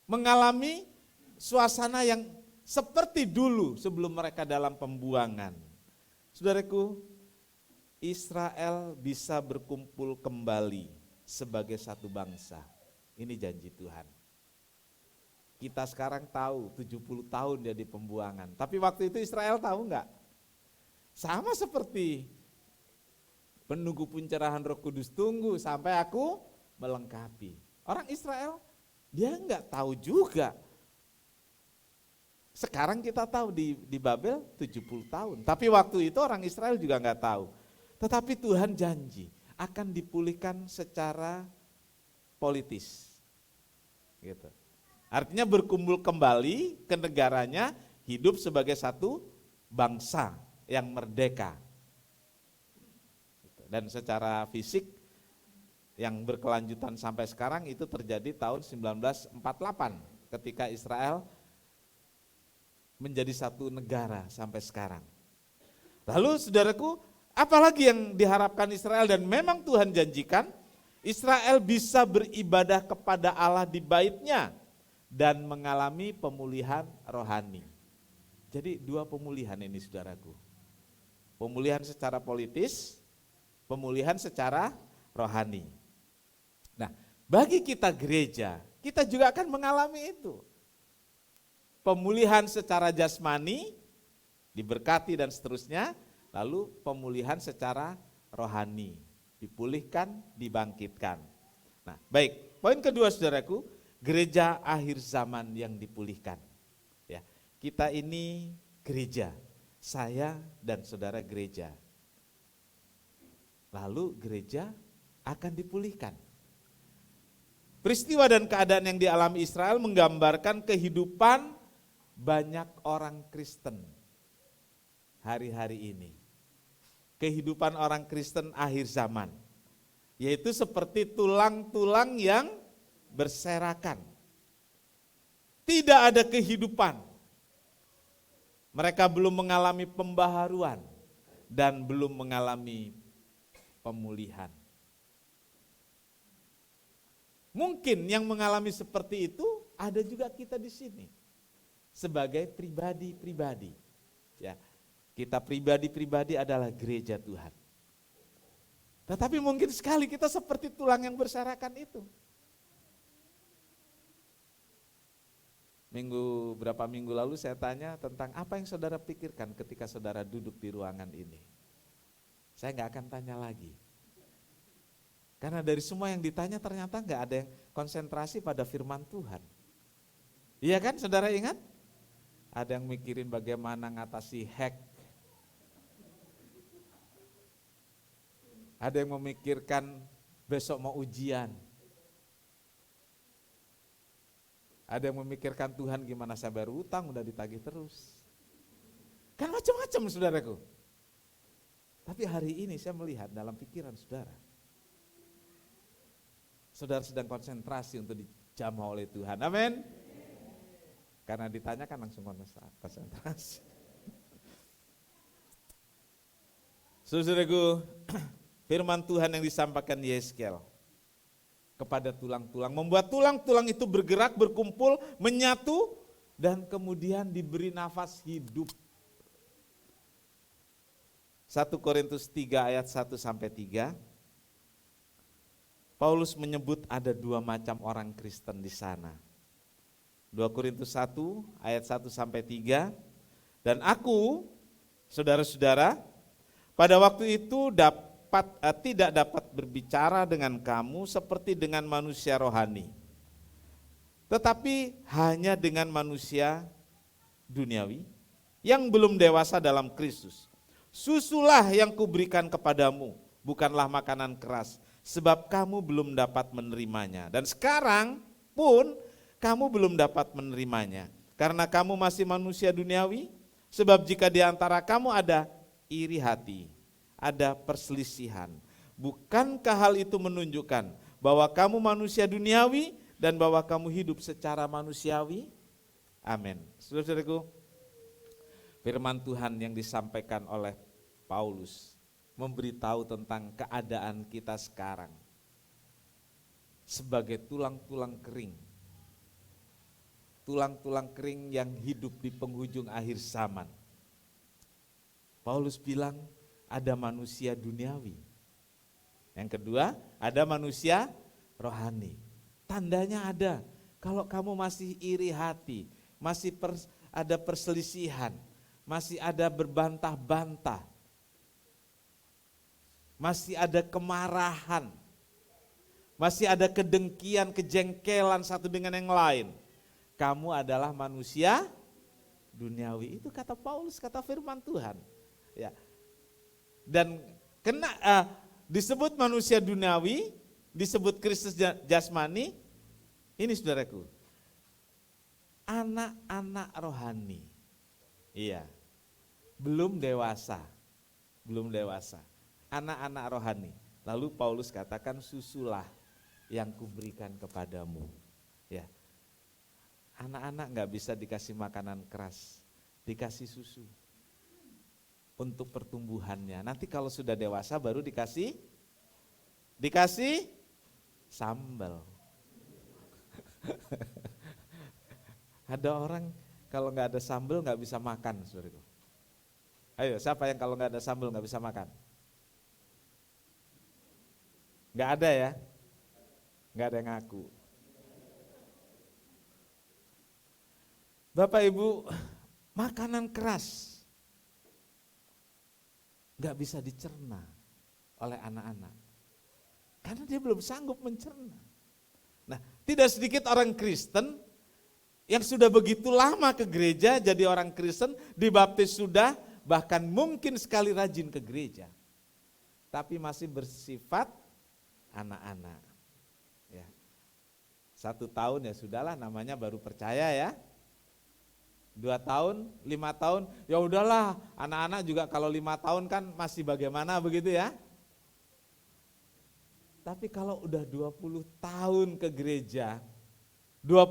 mengalami suasana yang seperti dulu sebelum mereka dalam pembuangan. Saudaraku, Israel bisa berkumpul kembali sebagai satu bangsa. Ini janji Tuhan. Kita sekarang tahu 70 tahun dia di pembuangan. Tapi waktu itu Israel tahu enggak? Sama seperti penunggu pencerahan Roh Kudus, tunggu sampai aku melengkapi. Orang Israel dia enggak tahu juga. Sekarang kita tahu di Babel 70 tahun. Tapi waktu itu orang Israel juga enggak tahu. Tetapi Tuhan janji akan dipulihkan secara politis. Gitu. Artinya berkumpul kembali ke negaranya, hidup sebagai satu bangsa yang merdeka. Dan secara fisik yang berkelanjutan sampai sekarang itu terjadi tahun 1948 ketika Israel menjadi satu negara sampai sekarang. Lalu saudaraku, apalagi yang diharapkan Israel dan memang Tuhan janjikan, Israel bisa beribadah kepada Allah di bait-Nya dan mengalami pemulihan rohani. Jadi 2 pemulihan ini saudaraku. Pemulihan secara politis, pemulihan secara rohani. Nah, bagi kita gereja, kita juga akan mengalami itu. Pemulihan secara jasmani, diberkati dan seterusnya, lalu pemulihan secara rohani, dipulihkan, dibangkitkan. Nah, baik, poin kedua saudaraku, gereja akhir zaman yang dipulihkan. Ya, kita ini gereja, saya dan saudara gereja. Lalu gereja akan dipulihkan. Peristiwa dan keadaan yang dialami Israel menggambarkan kehidupan banyak orang Kristen hari-hari ini. Kehidupan orang Kristen akhir zaman, yaitu seperti tulang-tulang yang berserakan. Tidak ada kehidupan. Mereka belum mengalami pembaharuan dan belum mengalami pemulihan. Mungkin yang mengalami seperti itu ada juga kita di sini sebagai pribadi-pribadi. Ya, kita pribadi-pribadi adalah gereja Tuhan. Tetapi mungkin sekali kita seperti tulang yang berserakan itu. Berapa minggu lalu saya tanya tentang apa yang saudara pikirkan ketika saudara duduk di ruangan ini. Saya nggak akan tanya lagi. Karena dari semua yang ditanya ternyata nggak ada yang konsentrasi pada firman Tuhan. Iya kan, saudara ingat? Ada yang mikirin bagaimana ngatasi hack. Ada yang memikirkan besok mau ujian. Ada yang memikirkan Tuhan gimana saya bayar utang udah ditagih terus. Kan macam-macam saudaraku. Tapi hari ini saya melihat dalam pikiran saudara. Saudara sedang konsentrasi untuk dijamah oleh Tuhan. Amin. Karena ditanyakan langsung konsentrasi. Saudaraku, firman Tuhan yang disampaikan Yeskel kepada tulang-tulang, membuat tulang-tulang itu bergerak, berkumpul, menyatu, dan kemudian diberi nafas hidup. 1 Korintus 3 ayat 1-3, Paulus menyebut ada 2 macam orang Kristen di sana. 2 Korintus 1 ayat 1-3, dan aku, saudara-saudara, pada waktu itu tidak dapat berbicara dengan kamu seperti dengan manusia rohani, tetapi hanya dengan manusia duniawi yang belum dewasa dalam Kristus. Susulah yang kuberikan kepadamu, bukanlah makanan keras, sebab kamu belum dapat menerimanya. Dan sekarang pun kamu belum dapat menerimanya, karena kamu masih manusia duniawi. Sebab jika di antara kamu ada iri hati, ada perselisihan, bukankah hal itu menunjukkan bahwa kamu manusia duniawi dan bahwa kamu hidup secara manusiawi? Amin. Saudara-saudaraku, firman Tuhan yang disampaikan oleh Paulus memberitahu tentang keadaan kita sekarang sebagai tulang-tulang kering. Tulang-tulang kering yang hidup di penghujung akhir zaman. Paulus bilang ada manusia duniawi. Yang kedua, ada manusia rohani. Tandanya ada, kalau kamu masih iri hati, masih ada perselisihan, masih ada berbantah-bantah, masih ada kemarahan, masih ada kedengkian, kejengkelan satu dengan yang lain, kamu adalah manusia duniawi. Itu kata Paulus, kata firman Tuhan. Ya. Dan disebut manusia duniawi, disebut Kristus jasmani. Ini saudaraku, anak-anak rohani. Iya. Belum dewasa. Anak-anak rohani. Lalu Paulus katakan, susulah yang kuberikan kepadamu. Ya. Anak-anak enggak bisa dikasih makanan keras, dikasih susu untuk pertumbuhannya. Nanti kalau sudah dewasa baru dikasih sambal. Ada orang kalau nggak ada sambal nggak bisa makan, saudaraku. Ayo, siapa yang kalau nggak ada sambal nggak bisa makan? Nggak ada ya? Nggak ada yang ngaku. Bapak Ibu, makanan keras nggak bisa dicerna oleh anak-anak. Karena dia belum sanggup mencerna. Nah, tidak sedikit orang Kristen yang sudah begitu lama ke gereja, jadi orang Kristen, dibaptis sudah, bahkan mungkin sekali rajin ke gereja. Tapi masih bersifat anak-anak. Ya. 1 tahun ya sudahlah, namanya baru percaya ya. 2 tahun, 5 tahun, ya udahlah, anak-anak juga kalau 5 tahun kan masih bagaimana begitu ya. Tapi kalau udah 20 tahun ke gereja, 25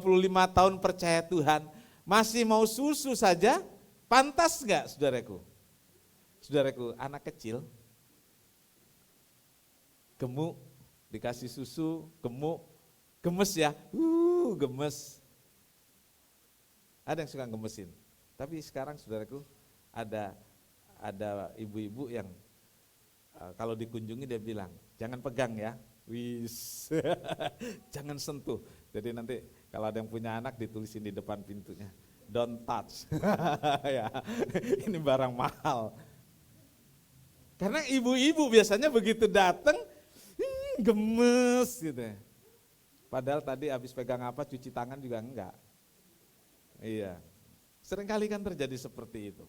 tahun percaya Tuhan, masih mau susu saja, pantas enggak saudaraku? Saudaraku, anak kecil, gemuk, dikasih susu, gemuk, gemes ya, gemes. Ada yang suka gemesin, tapi sekarang saudaraku ada ibu-ibu yang kalau dikunjungi dia bilang, jangan pegang ya, wis, jangan sentuh. Jadi nanti kalau ada yang punya anak ditulisin di depan pintunya, don't touch, ya, ini barang mahal. Karena ibu-ibu biasanya begitu datang, gemes gitu ya. Padahal tadi habis pegang apa cuci tangan juga enggak. Iya, seringkali kan terjadi seperti itu.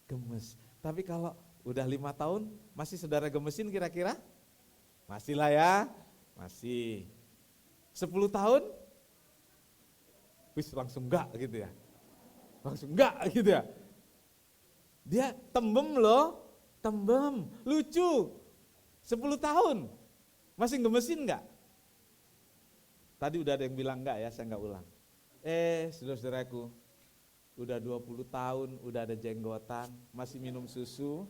Gemes, tapi kalau udah 5 tahun masih saudara gemesin kira-kira? Masih lah ya, masih. 10 tahun? Wis langsung enggak gitu ya. Langsung enggak gitu ya. Dia tembem loh, tembem, lucu. 10 tahun, masih gemesin enggak? Tadi udah ada yang bilang enggak ya, saya enggak ulang. Saudara-saudaraku, udah 20 tahun, udah ada jenggotan, masih minum susu,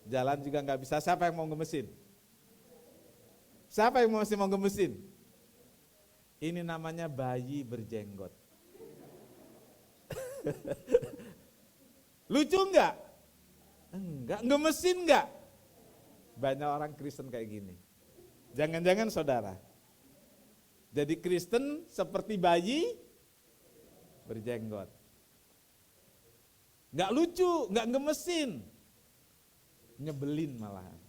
jalan juga enggak bisa, siapa yang mau gemesin? Siapa yang masih mau gemesin? Ini namanya bayi berjenggot. Lucu enggak? Enggak, gemesin enggak? Banyak orang Kristen kayak gini. Jangan-jangan saudara, jadi Kristen seperti bayi berjenggot. Enggak lucu, enggak gemesin. Nyebelin malahan.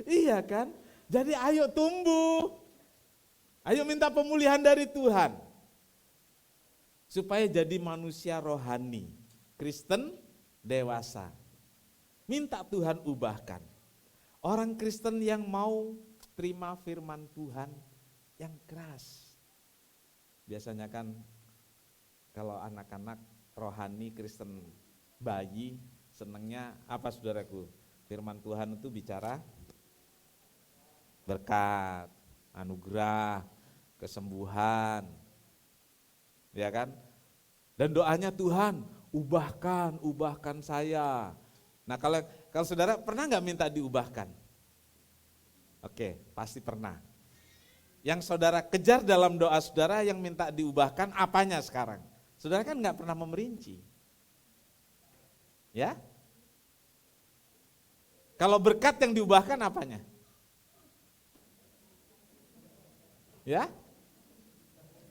Iya kan? Jadi ayo tumbuh. Ayo minta pemulihan dari Tuhan. Supaya jadi manusia rohani. Kristen dewasa. Minta Tuhan ubahkan. Orang Kristen yang mau terima firman Tuhan yang keras. Biasanya kan kalau anak-anak rohani Kristen bayi senangnya apa saudaraku? Firman Tuhan itu bicara berkat, anugerah, kesembuhan. Ya kan? Dan doanya Tuhan, ubahkan saya. Nah kalau saudara pernah nggak minta diubahkan? Oke, pasti pernah. Yang saudara kejar dalam doa saudara yang minta diubahkan apanya sekarang? Saudara kan nggak pernah memerinci. Ya? Kalau berkat yang diubahkan apanya? Ya?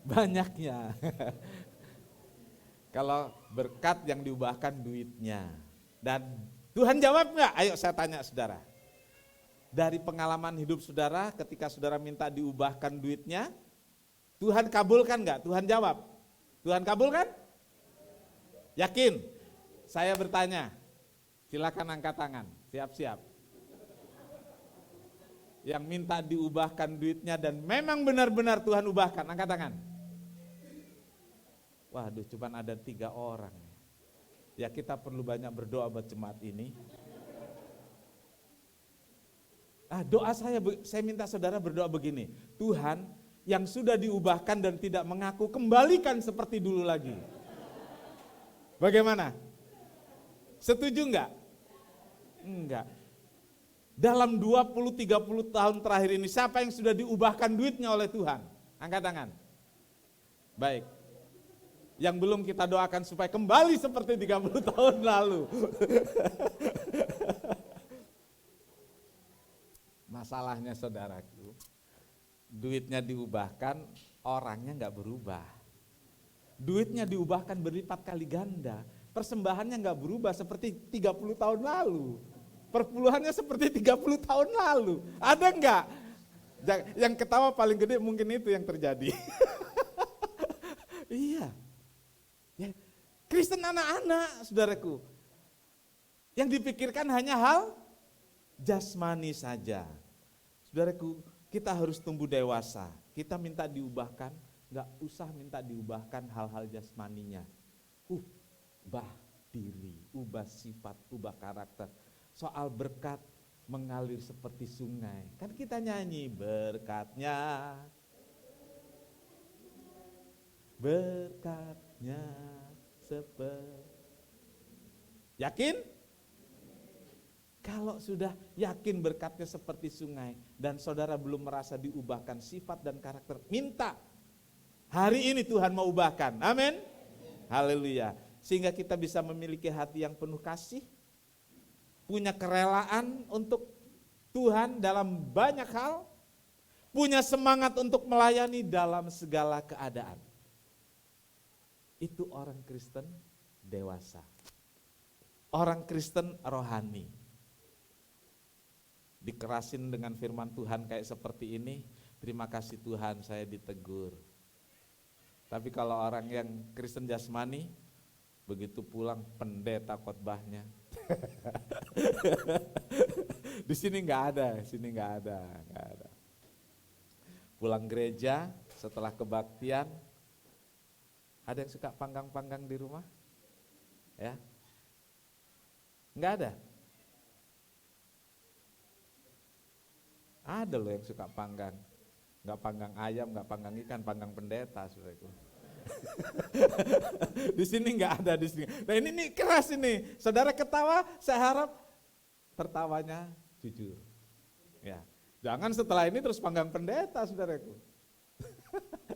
Banyaknya. Kalau berkat yang diubahkan duitnya. Dan Tuhan jawab nggak? Ayo saya tanya saudara. Dari pengalaman hidup saudara ketika saudara minta diubahkan duitnya, Tuhan kabulkan nggak? Tuhan jawab. Tuhan kabulkan? Yakin? Saya bertanya, silakan angkat tangan, siap-siap. Yang minta diubahkan duitnya dan memang benar-benar Tuhan ubahkan, angkat tangan. Waduh, cuma ada 3 orang. Ya kita perlu banyak berdoa buat jemaat ini. Doa saya minta saudara berdoa begini. Tuhan yang sudah diubahkan dan tidak mengaku, kembalikan seperti dulu lagi. Bagaimana? Setuju enggak? Enggak. Dalam 20-30 tahun terakhir ini, siapa yang sudah diubahkan duitnya oleh Tuhan? Angkat tangan. Baik. Yang belum kita doakan supaya kembali seperti 30 tahun lalu. Masalahnya saudaraku, duitnya diubahkan, orangnya enggak berubah. Duitnya diubahkan berlipat kali ganda, persembahannya enggak berubah seperti 30 tahun lalu. Perpuluhannya seperti 30 tahun lalu. Ada enggak? Yang ketawa paling gede mungkin itu yang terjadi. Iya. Ya, Kristen anak-anak, saudaraku. Yang dipikirkan hanya hal jasmani saja. Saudaraku, kita harus tumbuh dewasa. Kita minta diubahkan, enggak usah minta diubahkan hal-hal jasmaninya. Ubah diri, ubah sifat, ubah karakter. Soal berkat mengalir seperti sungai. Kan kita nyanyi berkatnya seperti. Yakin? Kalau sudah yakin berkatnya seperti sungai dan saudara belum merasa diubahkan sifat dan karakter, minta. Hari ini Tuhan mau ubahkan. Amin. Haleluya. Sehingga kita bisa memiliki hati yang penuh kasih, punya kerelaan untuk Tuhan dalam banyak hal, punya semangat untuk melayani dalam segala keadaan. Itu orang Kristen dewasa. Orang Kristen rohani. dikerasin dengan firman Tuhan kayak seperti ini, terima kasih Tuhan saya ditegur. Tapi kalau orang yang Kristen jasmani, begitu pulang pendeta khotbahnya. Di sini nggak ada. Pulang gereja setelah kebaktian, ada yang suka panggang-panggang di rumah? Ya, nggak ada. Ada loh yang suka panggang, nggak panggang ayam, nggak panggang ikan, panggang pendeta, saudaraku. Di sini nggak ada di sini. Nah ini nih keras ini, saudara ketawa, saya harap tertawanya jujur. Ya, jangan setelah ini terus panggang pendeta, saudaraku.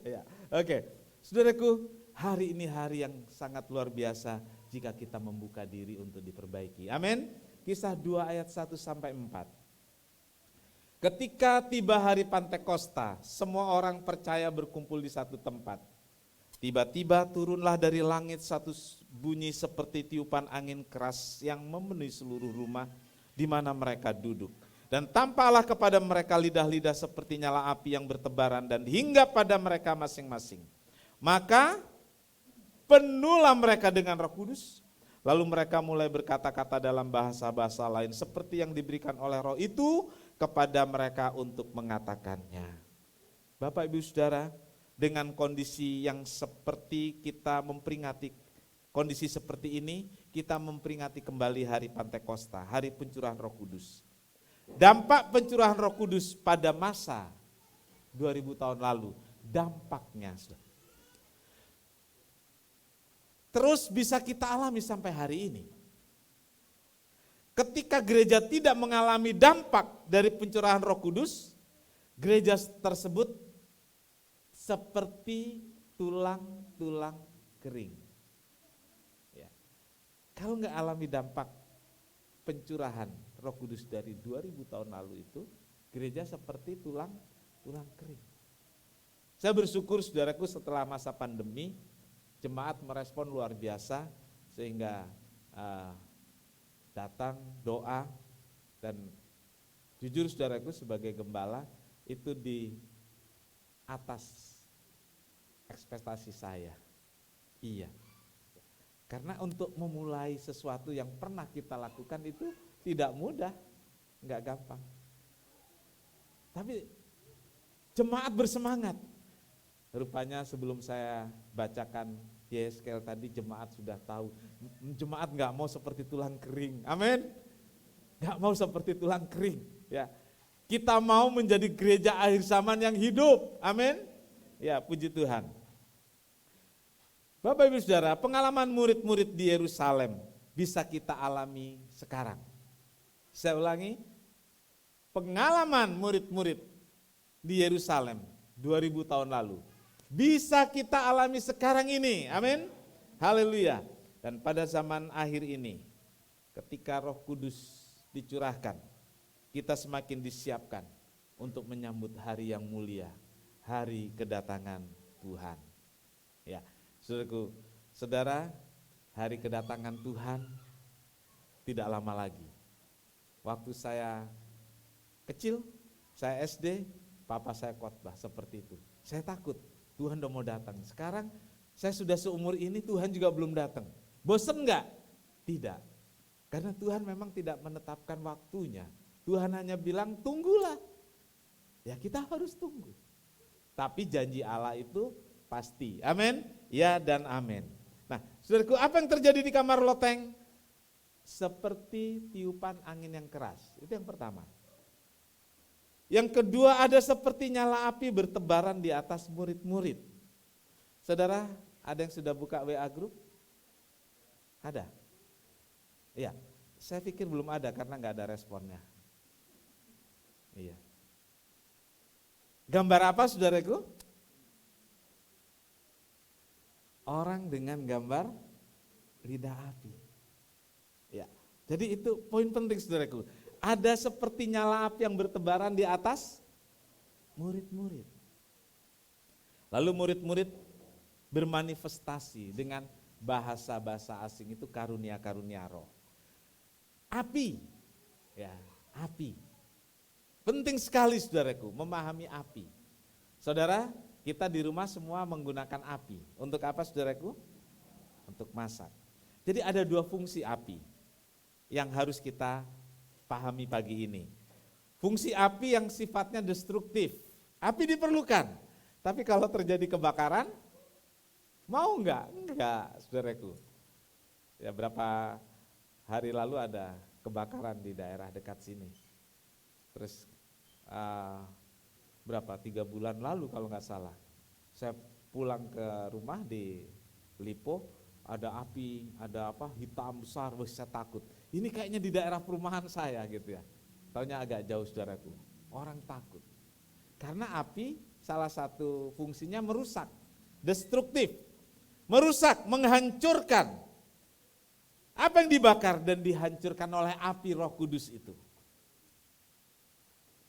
Ya, oke, saudaraku, hari ini hari yang sangat luar biasa jika kita membuka diri untuk diperbaiki. Amin. Kisah 2 ayat 1 sampai 4. Ketika tiba hari Pantekosta, semua orang percaya berkumpul di satu tempat. Tiba-tiba turunlah dari langit satu bunyi seperti tiupan angin keras yang memenuhi seluruh rumah di mana mereka duduk. Dan tampaklah kepada mereka lidah-lidah seperti nyala api yang bertebaran dan hingga pada mereka masing-masing. Maka penuhlah mereka dengan Roh Kudus, lalu mereka mulai berkata-kata dalam bahasa-bahasa lain seperti yang diberikan oleh Roh itu kepada mereka untuk mengatakannya. Bapak Ibu Saudara, dengan kondisi yang seperti kita memperingati kondisi seperti ini, kita memperingati kembali hari Pantekosta, hari pencurahan Roh Kudus. Dampak pencurahan Roh Kudus pada masa 2000 tahun lalu, dampaknya terus bisa kita alami sampai hari ini. Ketika gereja tidak mengalami dampak dari pencurahan Roh Kudus, gereja tersebut seperti tulang-tulang kering. Ya. Kalau nggak alami dampak pencurahan Roh Kudus dari 2000 tahun lalu itu, gereja seperti tulang kering. Saya bersyukur saudaraku setelah masa pandemi, jemaat merespon luar biasa sehingga datang doa, dan jujur saudaraku sebagai gembala itu di atas ekspektasi saya. Iya. Karena untuk memulai sesuatu yang pernah kita lakukan itu tidak mudah, enggak gampang. Tapi jemaat bersemangat. Rupanya sebelum saya bacakan Yeskel tadi, jemaat sudah tahu. Jemaat enggak mau seperti tulang kering. Amin. Enggak mau seperti tulang kering, ya. Kita mau menjadi gereja akhir zaman yang hidup. Amin. Ya, puji Tuhan. Bapak Ibu Saudara, pengalaman murid-murid di Yerusalem bisa kita alami sekarang. Saya ulangi, pengalaman murid-murid di Yerusalem 2000 tahun lalu bisa kita alami sekarang ini. Amin. Haleluya. Dan pada zaman akhir ini, ketika Roh Kudus dicurahkan, kita semakin disiapkan untuk menyambut hari yang mulia, hari kedatangan Tuhan. Ya, saudaraku, saudara, hari kedatangan Tuhan tidak lama lagi. Waktu saya kecil, saya SD, papa saya khotbah seperti itu. Saya takut, Tuhan udah mau datang. Sekarang saya sudah seumur ini, Tuhan juga belum datang. Bosen enggak? Tidak. Karena Tuhan memang tidak menetapkan waktunya. Tuhan hanya bilang tunggulah. Ya kita harus tunggu. Tapi janji Allah itu pasti. Amin. Ya dan amin. Nah, saudaraku, apa yang terjadi di kamar loteng? Seperti tiupan angin yang keras. Itu yang pertama. Yang kedua, ada seperti nyala api bertebaran di atas murid-murid. Saudara, ada yang sudah buka WA group? Ada? Iya, saya pikir belum ada karena nggak ada responnya. Iya. Gambar apa saudaraku? Orang dengan gambar lidah api. Ya. Jadi itu poin penting saudaraku. Ada seperti nyala api yang bertebaran di atas murid-murid. Lalu murid-murid bermanifestasi dengan bahasa-bahasa asing, itu karunia-karunia roh. Api, ya, api. Penting sekali saudaraku memahami api. Saudara, kita di rumah semua menggunakan api. Untuk apa saudaraku? Untuk masak. Jadi ada dua fungsi api yang harus kita pahami pagi ini. Fungsi api yang sifatnya destruktif. Api diperlukan. Tapi kalau terjadi kebakaran, mau enggak? Enggak, saudaraku. Ya berapa hari lalu ada kebakaran di daerah dekat sini. Terus berapa 3 bulan lalu kalau nggak salah, saya pulang ke rumah di Lipo, ada api, ada apa hitam besar, saya takut. Ini kayaknya di daerah perumahan saya gitu ya. Taunya agak jauh saudaraku. Orang takut. Karena api salah satu fungsinya merusak, destruktif, merusak, menghancurkan. Apa yang dibakar dan dihancurkan oleh api Roh Kudus itu?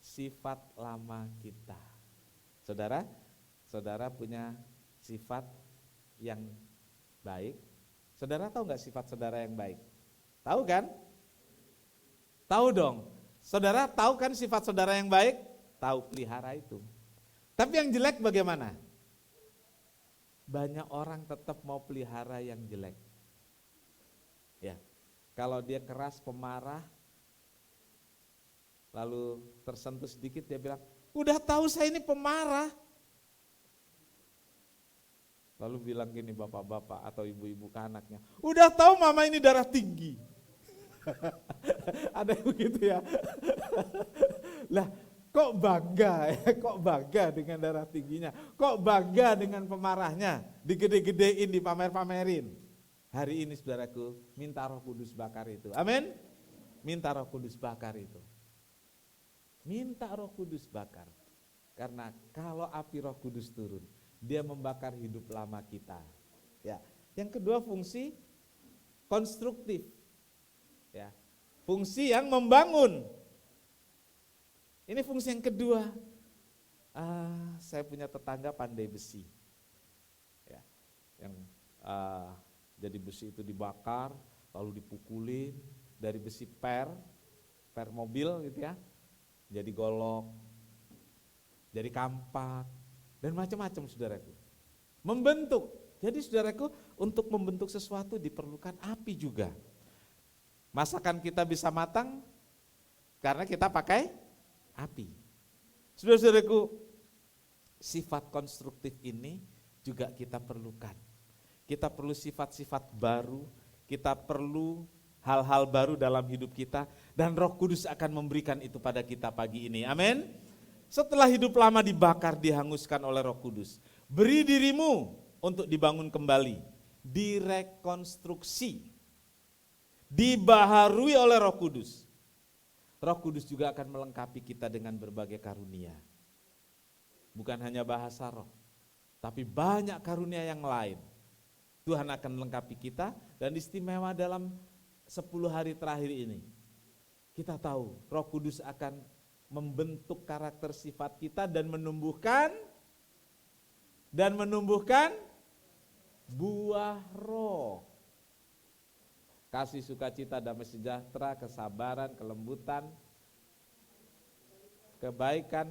Sifat lama kita. Saudara, saudara punya sifat yang baik. Saudara tahu nggak sifat saudara yang baik? Tahu kan? Tahu dong. Saudara tahu kan sifat saudara yang baik? Tahu, pelihara itu. Tapi yang jelek bagaimana? Banyak orang tetap mau pelihara yang jelek. Ya, kalau dia keras, pemarah, lalu tersentuh sedikit dia bilang, udah tahu saya ini pemarah. Lalu bilang gini bapak-bapak atau ibu-ibu ke anaknya, udah tahu mama ini darah tinggi. Ada yang begitu ya. Lah kok bangga ya, kok bangga dengan darah tingginya, kok bangga dengan pemarahnya, digede-gedein, dipamer-pamerin. Hari ini saudaraku, minta Roh Kudus bakar itu. Amin. Minta Roh Kudus bakar itu. Minta Roh Kudus bakar. Karena kalau api Roh Kudus turun, dia membakar hidup lama kita. Ya. Yang kedua fungsi konstruktif. Ya. Fungsi yang membangun. Ini fungsi yang kedua. Saya punya tetangga pandai besi. Ya. Yang jadi besi itu dibakar, lalu dipukulin dari besi per mobil gitu ya, jadi golok, jadi kampak, dan macam-macam saudaraku. Membentuk, jadi saudaraku untuk membentuk sesuatu diperlukan api juga. Masakan kita bisa matang karena kita pakai api. Saudara-saudaraku, sifat konstruktif ini juga kita perlukan. Kita perlu sifat-sifat baru, kita perlu hal-hal baru dalam hidup kita, dan Roh Kudus akan memberikan itu pada kita pagi ini. Amin. Setelah hidup lama dibakar, dihanguskan oleh Roh Kudus, beri dirimu untuk dibangun kembali, direkonstruksi, dibaharui oleh Roh Kudus. Roh Kudus juga akan melengkapi kita dengan berbagai karunia. Bukan hanya bahasa roh, tapi banyak karunia yang lain. Tuhan akan melengkapi kita, dan istimewa dalam 10 hari terakhir ini. Kita tahu Roh Kudus akan membentuk karakter sifat kita dan menumbuhkan buah roh. Kasih, sukacita, damai sejahtera, kesabaran, kelembutan, kebaikan.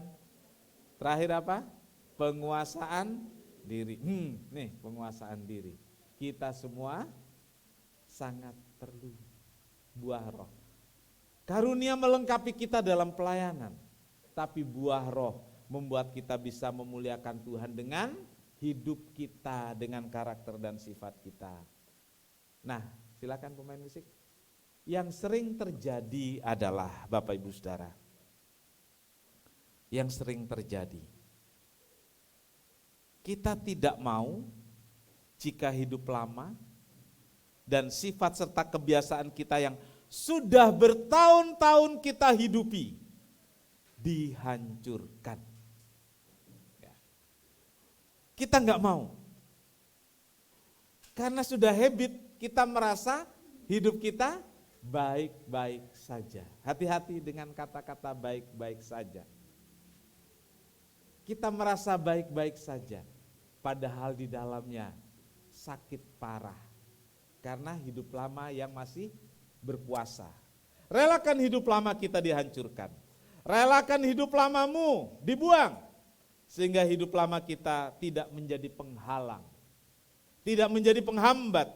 Terakhir apa? Penguasaan diri. Nih penguasaan diri. Kita semua sangat perlu buah roh. Karunia melengkapi kita dalam pelayanan, tapi buah roh membuat kita bisa memuliakan Tuhan dengan hidup kita, dengan karakter dan sifat kita. Nah, silakan pemain musik. Yang sering terjadi adalah, Bapak Ibu Saudara, yang sering terjadi, kita tidak mau jika hidup lama dan sifat serta kebiasaan kita yang sudah bertahun-tahun kita hidupi dihancurkan. Kita enggak mau. Karena sudah habit, kita merasa hidup kita baik-baik saja. Hati-hati dengan kata-kata baik-baik saja. Kita merasa baik-baik saja, padahal di dalamnya sakit parah. Karena hidup lama yang masih berkuasa. Relakan hidup lama kita dihancurkan. Relakan hidup lamamu dibuang, sehingga hidup lama kita tidak menjadi penghalang, tidak menjadi penghambat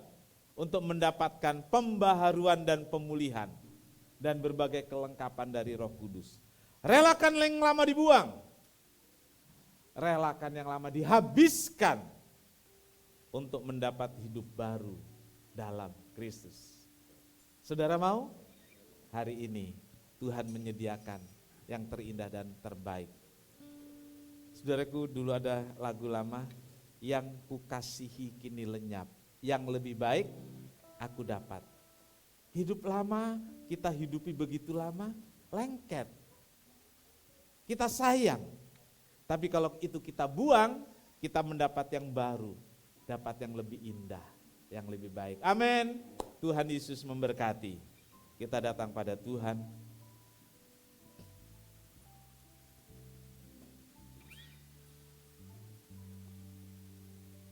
untuk mendapatkan pembaharuan dan pemulihan dan berbagai kelengkapan dari Roh Kudus. Relakan yang lama dibuang, relakan yang lama dihabiskan untuk mendapat hidup baru dalam Kristus. Saudara mau? Hari ini Tuhan menyediakan yang terindah dan terbaik. Saudaraku, dulu ada lagu lama, yang kukasihi kini lenyap, yang lebih baik aku dapat. Hidup lama kita hidupi begitu lama, lengket. Kita sayang, tapi kalau itu kita buang, kita mendapat yang baru, dapat yang lebih indah, yang lebih baik. Amin. Tuhan Yesus memberkati. Kita datang pada Tuhan.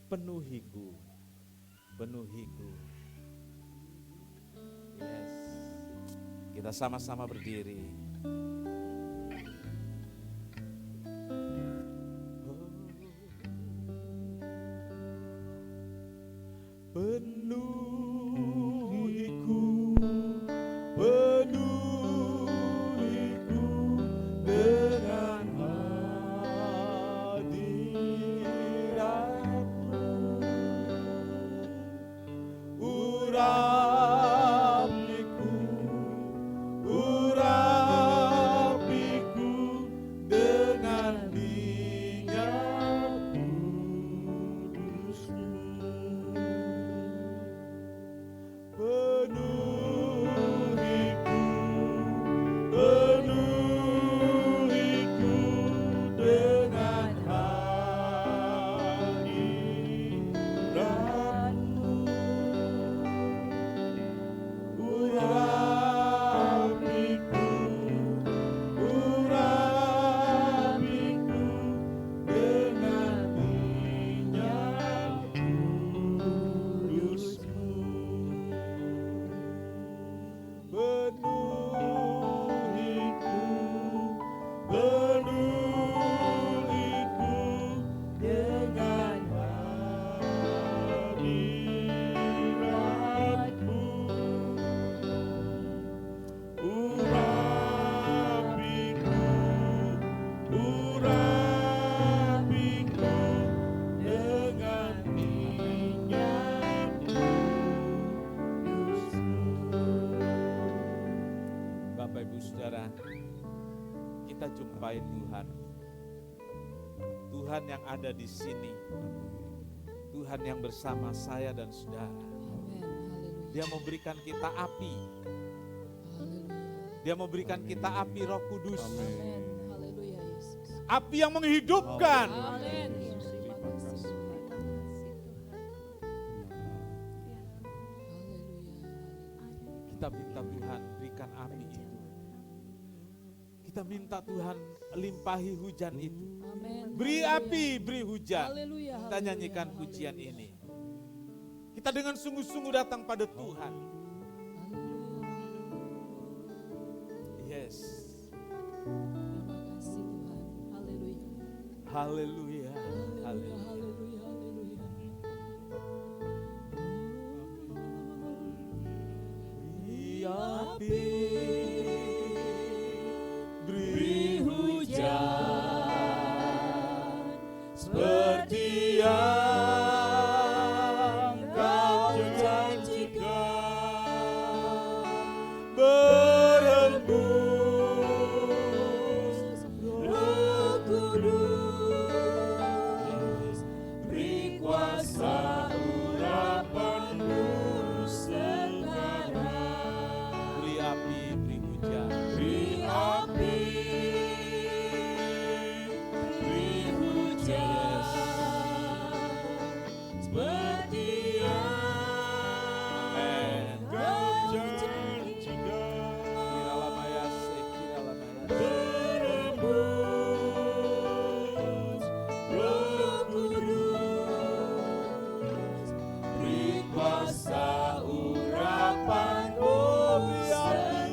Penuhiku, penuhiku. Yes. Kita sama-sama berdiri. Penuhiku, penuhiku dengan hadiratmu. Urapiku, urapiku dengan minyak kudus-Mu. Penuhiku, penuhiku dengan hadirat-Mu. Urapiku, urapiku dengan minyak kudus-Mu. Penuhiku, penuhiku dengan hadirat-Mu. Urapiku, urapiku dengan minyak kudus-Mu. Bapak Ibu Saudara, kita jumpai Tuhan. Tuhan yang ada di sini. Tuhan yang bersama saya dan saudara. Amin. Haleluya. Dia memberikan kita api. Haleluya. Dia memberikan kita api Roh Kudus. Amin. Haleluya Yesus. Api yang menghidupkan. Amin. Terima kasih. Haleluya. Kita minta Tuhan berikan api itu. Kita minta Tuhan limpahi hujan itu. Amin. Beri api, beri hujan. Haleluya. Kita nyanyikan pujian ini. Kita dengan sungguh-sungguh datang pada Tuhan. Yes. Terima kasih Tuhan. Haleluya. Haleluya. Haleluya. Haleluya. Haleluya. Haleluya. Beri api, beri hujan, seperti yang Kau janjikan, berembus Roh Kudus, beri kuasa urapan-Mu sekarang. Beri api, beri hujan, beri api, beri hujan, seperti yang Kau janjikan. Kiralamaya se, kiralamaya se. Berembus Roh Kudus, beri kuasa urapan-Mu sekarang.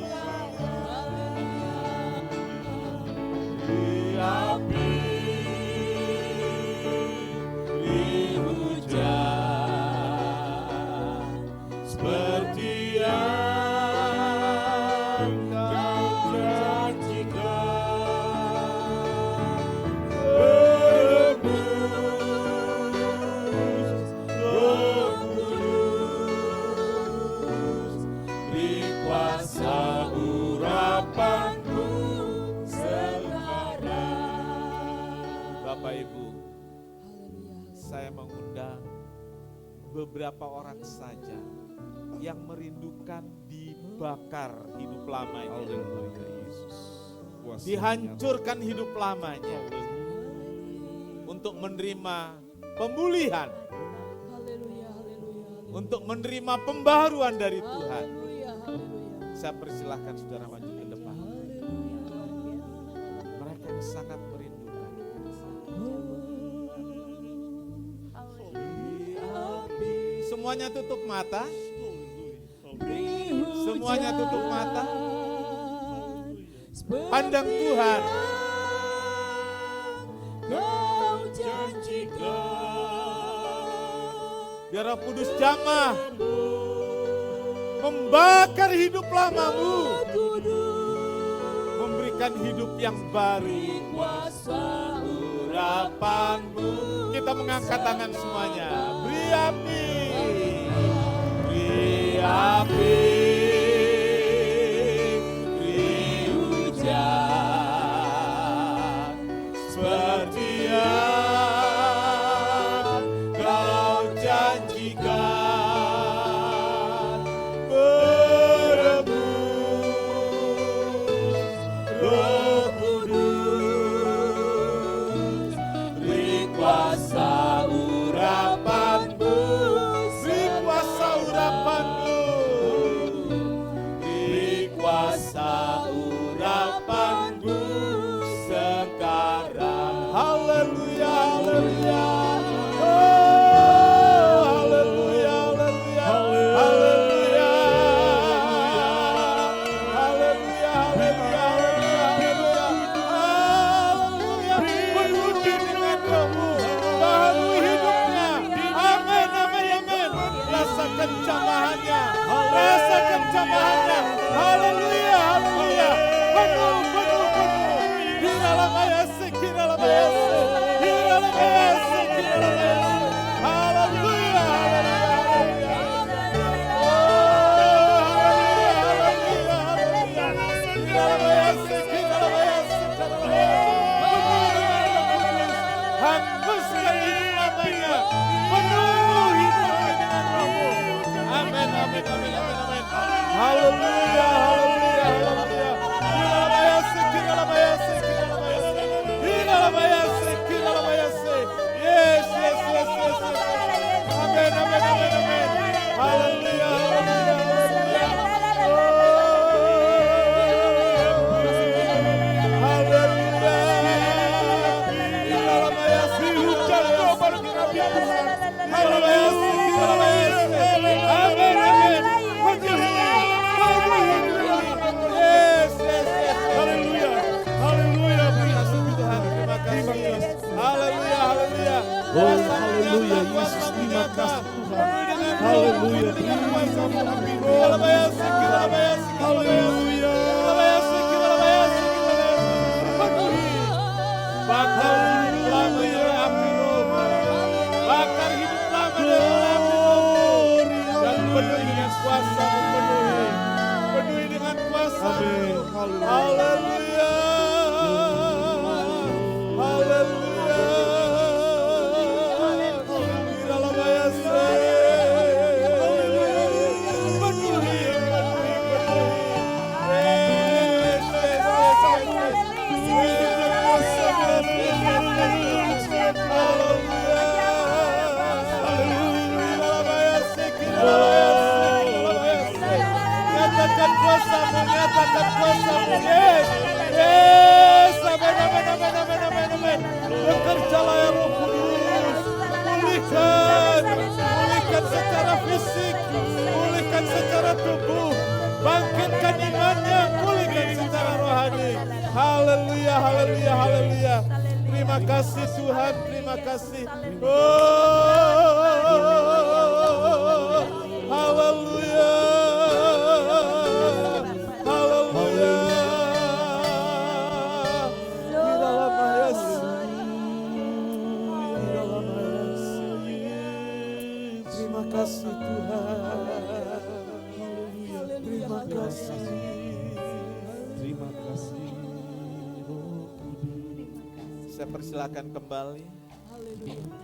mengundang beberapa orang saja yang merindukan dibakar hidup lamanya. Dihancurkan hidup lamanya untuk menerima pemulihan, untuk menerima pembaharuan dari Tuhan. Saya persilahkan saudara maju ke depan. Mereka yang sangat merindukan. Semuanya tutup mata. Semuanya tutup mata. Pandang Tuhan. Biar Roh Kudus jamah membakar hidup lamamu, memberikan hidup yang baru. Urapanmu. Kita mengangkat tangan semuanya. Beri api, beri api, beri hujan, seperti yang kau janjikan. Berebus Roh Kudus, beri kuasa urapanmu, beri kuasa urapanmu, beri kuasa urapanmu sekarang. Haleluya, haleluya. Rasakan jamahannya. Haleluya, haleluya. Penuh, penuh, penuh. Di dalam ayasik, di dalam ayasik, di dalam ayasik, di dalam ayasik. Haleluya, haleluya, haleluya. Oh, haleluya, haleluya, haleluya. Di dalam ayasik, di dalam ayasik, di dalam ayasik. Hembuskan hidup lamanya. Penuh hidupnya dengan Roh-Mu. Amin, amin, amin, amin, amin. Haleluya, haleluya, haleluya. Di dalam ayasik, di dalam ayasik, di dalam ayasik, di dalam ayasik, di dalam ayasik. Yes, yes, yes, yes, yes. Amin, amin, amin, amin. Haleluya, haleluya, haleluya. Haleluya. Di dalam ayasik, hujan Roh baru kita biarkan. Di dalam ayasik, di dalam ayasik. Amin, amin. Yes, yes, yes. Haleluya. Haleluya. Terima kasih Tuhan. Terima kasih. Haleluya, haleluya. Oh, haleluya, Yesus. Terima kasih Tuhan. Haleluya. Terima kasih Haleluya. Bakar hidup lama dengan api Roh. Bakar hidup lama dengan api Roh. Dan penuhi dengan kuasa, penuhi dengan kuasa. Amin. Haleluya. Haleluya. Di dalam ayasnya. Penuhi. Yes, yes, yes, yes. Nyatakan kuasa-Mu, nyatakan kuasa-Mu. Yes, yes. Amin, amin, amin, amin, amin, amin. Bekerjalah ya Roh Kudus. Pulihkan secara fisik, pulihkan secara tubuh, bangkitkan imannya, pulihkan secara rohani. Haleluya, haleluya, haleluya. Terima kasih Tuhan, terima kasih. Oh, haleluya. Haleluya. Di dalam Yesus. Di dalam Yesus. Terima kasih Tuhan. Terima kasih. Terima kasih. Saya persilakan kembali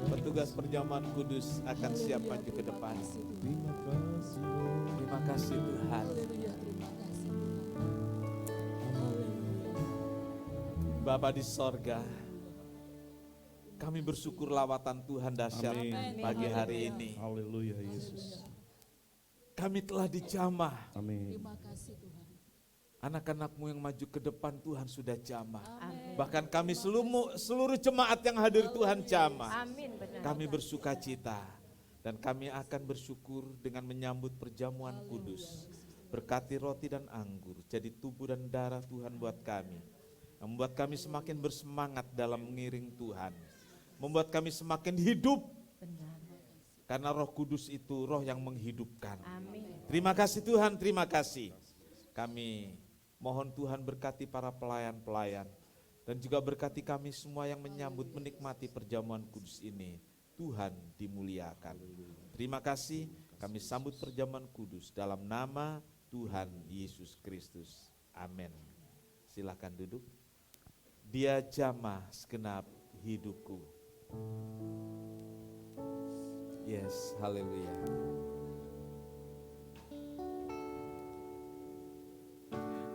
Petugas perjamuan kudus akan siap maju ke depan. Terima kasih. Terima kasih Tuhan. Haleluya, terima kasih Tuhan. Bapa di sorga, kami bersyukur lawatan Tuhan dahsyat Amin. pagi hari ini. Haleluya Yesus. Kami telah dijamah. Amin. Terima kasih Tuhan. Anak-anak-Mu yang maju ke depan Tuhan sudah jamah. Amin. Bahkan kami seluruh jemaat yang hadir Tuhan jamah. Amin, benar. Kami bersuka cita dan kami akan bersyukur dengan menyambut perjamuan kudus. Berkati roti dan anggur jadi tubuh dan darah Tuhan buat kami. Membuat kami semakin bersemangat dalam mengiring Tuhan. Membuat kami semakin hidup. Benar. Karena Roh Kudus itu roh yang menghidupkan. Amin. Terima kasih Tuhan, terima kasih. Kami mohon Tuhan berkati para pelayan-pelayan. Dan juga berkati kami semua yang menyambut menikmati perjamuan kudus ini. Tuhan dimuliakan. Terima kasih, kami sambut perjamuan kudus dalam nama Tuhan Yesus Kristus. Amin. Silakan duduk. Dia jamah segenap hidupku. Yes, haleluya.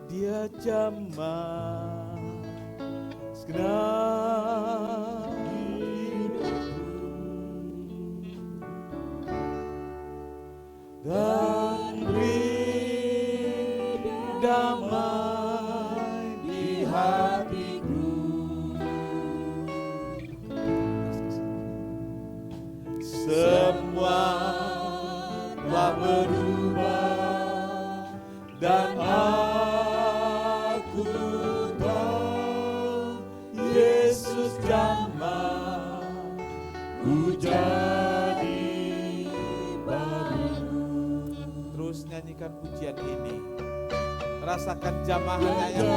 Dia jamah segenap hidupku dan beri damai di hatiku. Semua telah berubah dan aku tahu Yesus jamah ku jadi baru. Terus nyanyikan pujian ini. Rasakan jamahannya yang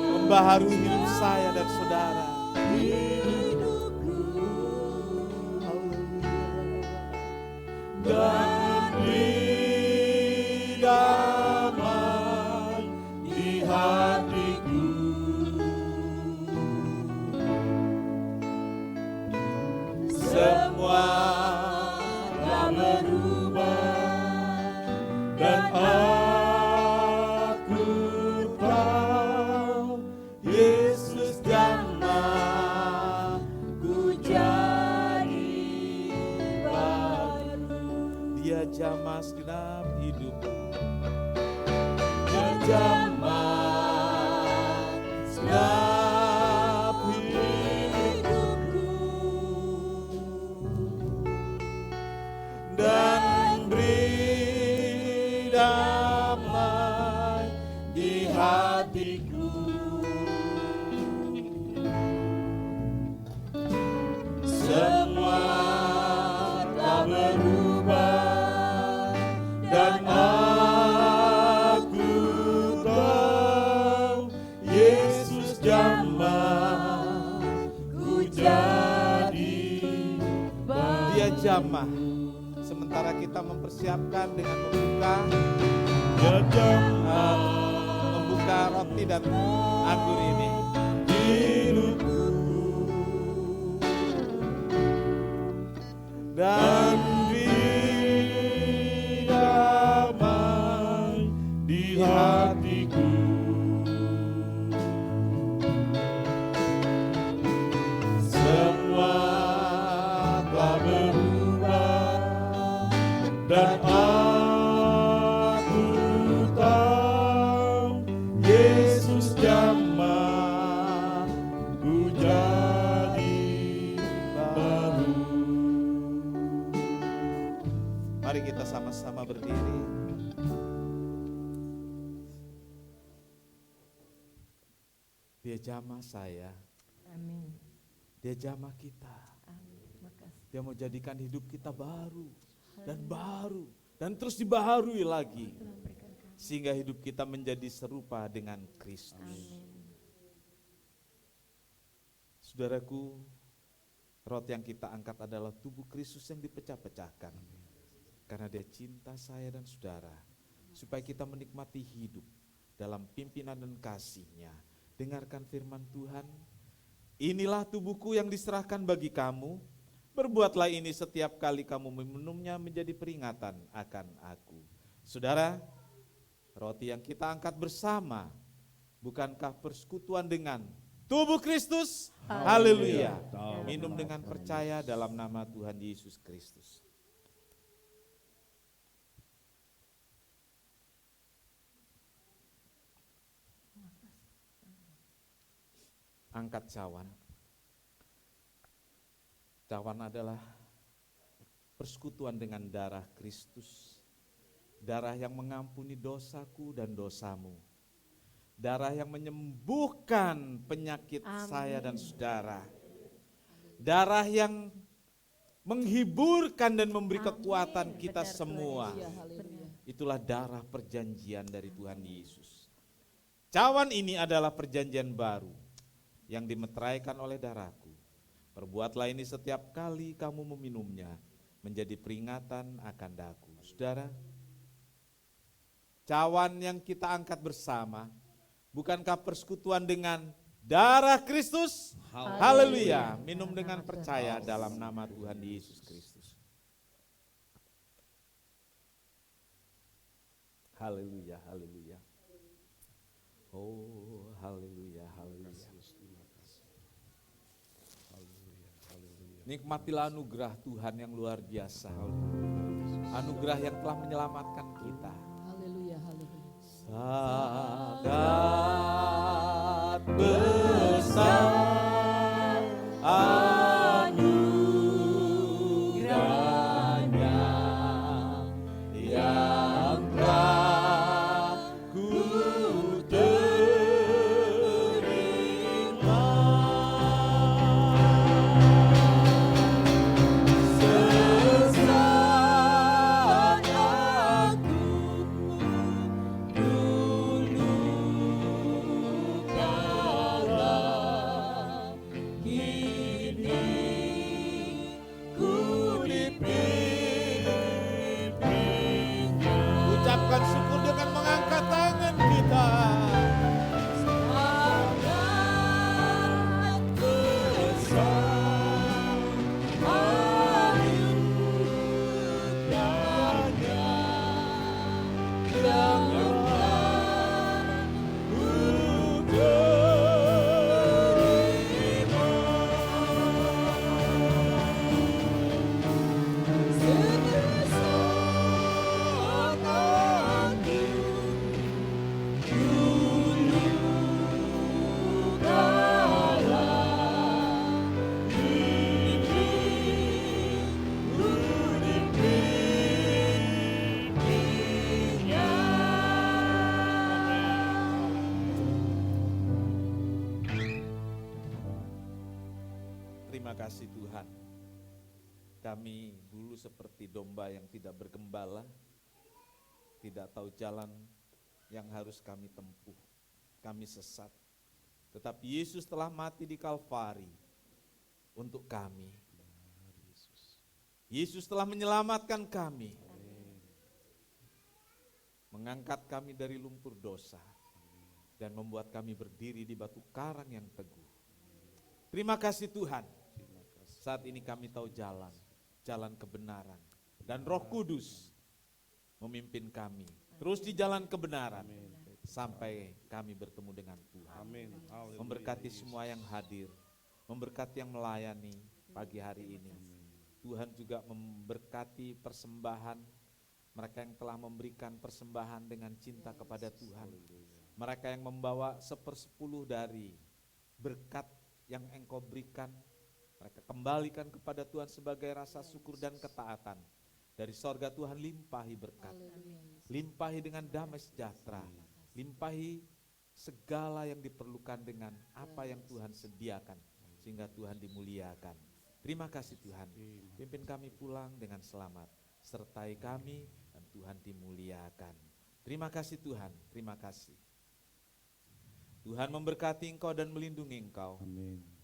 membaharui hidup saya dan saudara. Dan beri damai di hatiku. Semua telah berubah dan aku tahu Yesus jamah ku jadi baru. Dia jamah segenap hidupku. Dia jamah segenap hidupku dan beri damai di hatiku. Semua telah berubah dan aku tahu Yesus jamah ku jadi baru. Dia jamah. Sementara kita mempersiapkan dengan membuka roti dan anggur ini. Hidupku dan beri damai di hatiku. Semua telah berubah dan aku tahu Yesus jamah ku jadi baru. Mari kita sama-sama berdiri. Dia jamah saya, Amin. dia jamah kita. Amin. Terima kasih. Dia mau jadikan hidup kita baru dan terus dibaharui lagi. Tuhan berikan kami. Sehingga hidup kita menjadi serupa dengan Kristus. Amin. Saudaraku, roti yang kita angkat adalah tubuh Kristus yang dipecah-pecahkan. Karena dia cinta saya dan saudara. Supaya kita menikmati hidup dalam pimpinan dan kasih-Nya. Dengarkan firman Tuhan. Inilah tubuhku yang diserahkan bagi kamu. Berbuatlah ini setiap kali kamu meminumnya menjadi peringatan akan aku. Saudara, roti yang kita angkat bersama, bukankah persekutuan dengan tubuh Kristus? Haleluya. Minum dengan percaya dalam nama Tuhan Yesus Kristus. Angkat cawan. Cawan adalah persekutuan dengan darah Kristus. Darah yang mengampuni dosaku dan dosamu. Darah yang menyembuhkan penyakit saya dan saudara. Darah yang menghiburkan dan memberi kekuatan kita semua. Itulah darah perjanjian dari Tuhan Yesus. Cawan ini adalah perjanjian baru yang dimeteraikan oleh darahku. Perbuatlah ini setiap kali kamu meminumnya menjadi peringatan akan daku. Saudara, cawan yang kita angkat bersama, bukankah persekutuan dengan darah Kristus? Haleluya. Minum dengan percaya dalam nama Tuhan Yesus Kristus. Haleluya, haleluya. Oh, haleluya, haleluya. Nikmatilah anugerah Tuhan yang luar biasa. Anugerah yang telah menyelamatkan kita. Haleluya, haleluya. Sangat besar anugerahnya yang telah ku terima. Sesat aku dulu kalah, kini ku dipimpinnya. Ucapkan syukur dengan mengangkat tangan kita. Sangat besar anugerahnya yang telah ku terima. Sebesar aku dulu kalah, kini ku dipimpinnya. Terima kasih Tuhan. Kami dulu seperti domba yang tidak bergembala, tidak tahu jalan yang harus kami tempuh. Kami sesat. Tetapi Yesus telah mati di Kalvari untuk kami. Yesus telah menyelamatkan kami. Mengangkat kami dari lumpur dosa dan membuat kami berdiri di batu karang yang teguh. Terima kasih Tuhan. Saat ini kami tahu jalan kebenaran, dan Roh Kudus memimpin kami terus di jalan kebenaran sampai kami bertemu dengan Tuhan. Memberkati semua yang hadir, memberkati yang melayani pagi hari ini. Tuhan juga memberkati persembahan mereka yang telah memberikan persembahan dengan cinta kepada Tuhan. Mereka yang membawa 1/10 dari berkat yang Engkau berikan, mereka kembalikan kepada Tuhan sebagai rasa syukur dan ketaatan. Dari sorga Tuhan limpahi berkat, limpahi dengan damai sejahtera, limpahi segala yang diperlukan dengan apa yang Tuhan sediakan, sehingga Tuhan dimuliakan. Terima kasih Tuhan, pimpin kami pulang dengan selamat, sertai kami dan Tuhan dimuliakan. Terima kasih Tuhan, terima kasih. Tuhan memberkati engkau dan melindungi engkau.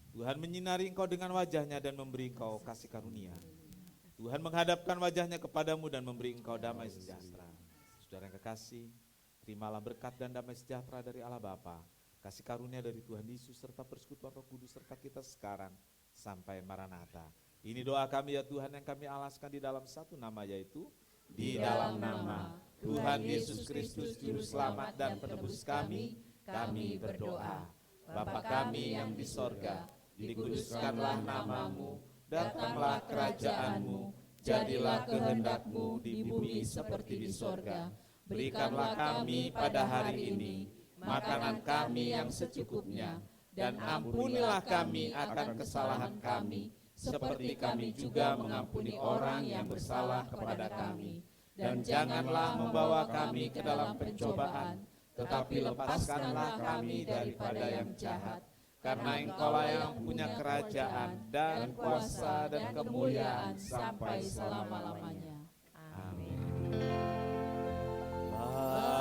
Tuhan menyinari engkau dengan wajahnya dan memberi engkau kasih karunia. Tuhan menghadapkan wajahnya kepadamu dan memberi engkau damai sejahtera. Saudara yang kekasih, terimalah berkat dan damai sejahtera dari Allah Bapa kasih karunia dari Tuhan Yesus serta persekutuan Roh Kudus serta kita sekarang sampai Maranatha. Ini doa kami ya Tuhan yang kami alaskan di dalam satu nama, yaitu di dalam nama Tuhan Yesus Kristus Juru Selamat dan Penebus kami berdoa. Bapa kami yang di sorga, dikuduskanlah namamu, datanglah kerajaanmu, jadilah kehendak-Mu di bumi seperti di sorga. Berikanlah kami pada hari ini makanan kami yang secukupnya, dan ampunilah kami akan kesalahan kami, seperti kami juga mengampuni orang yang bersalah kepada kami. Dan janganlah membawa kami ke dalam pencobaan, tetapi lepaskanlah kami daripada yang jahat. Karena Engkaulah yang punya kerajaan dan kuasa dan kemuliaan sampai selama-lamanya. Amin. Bapa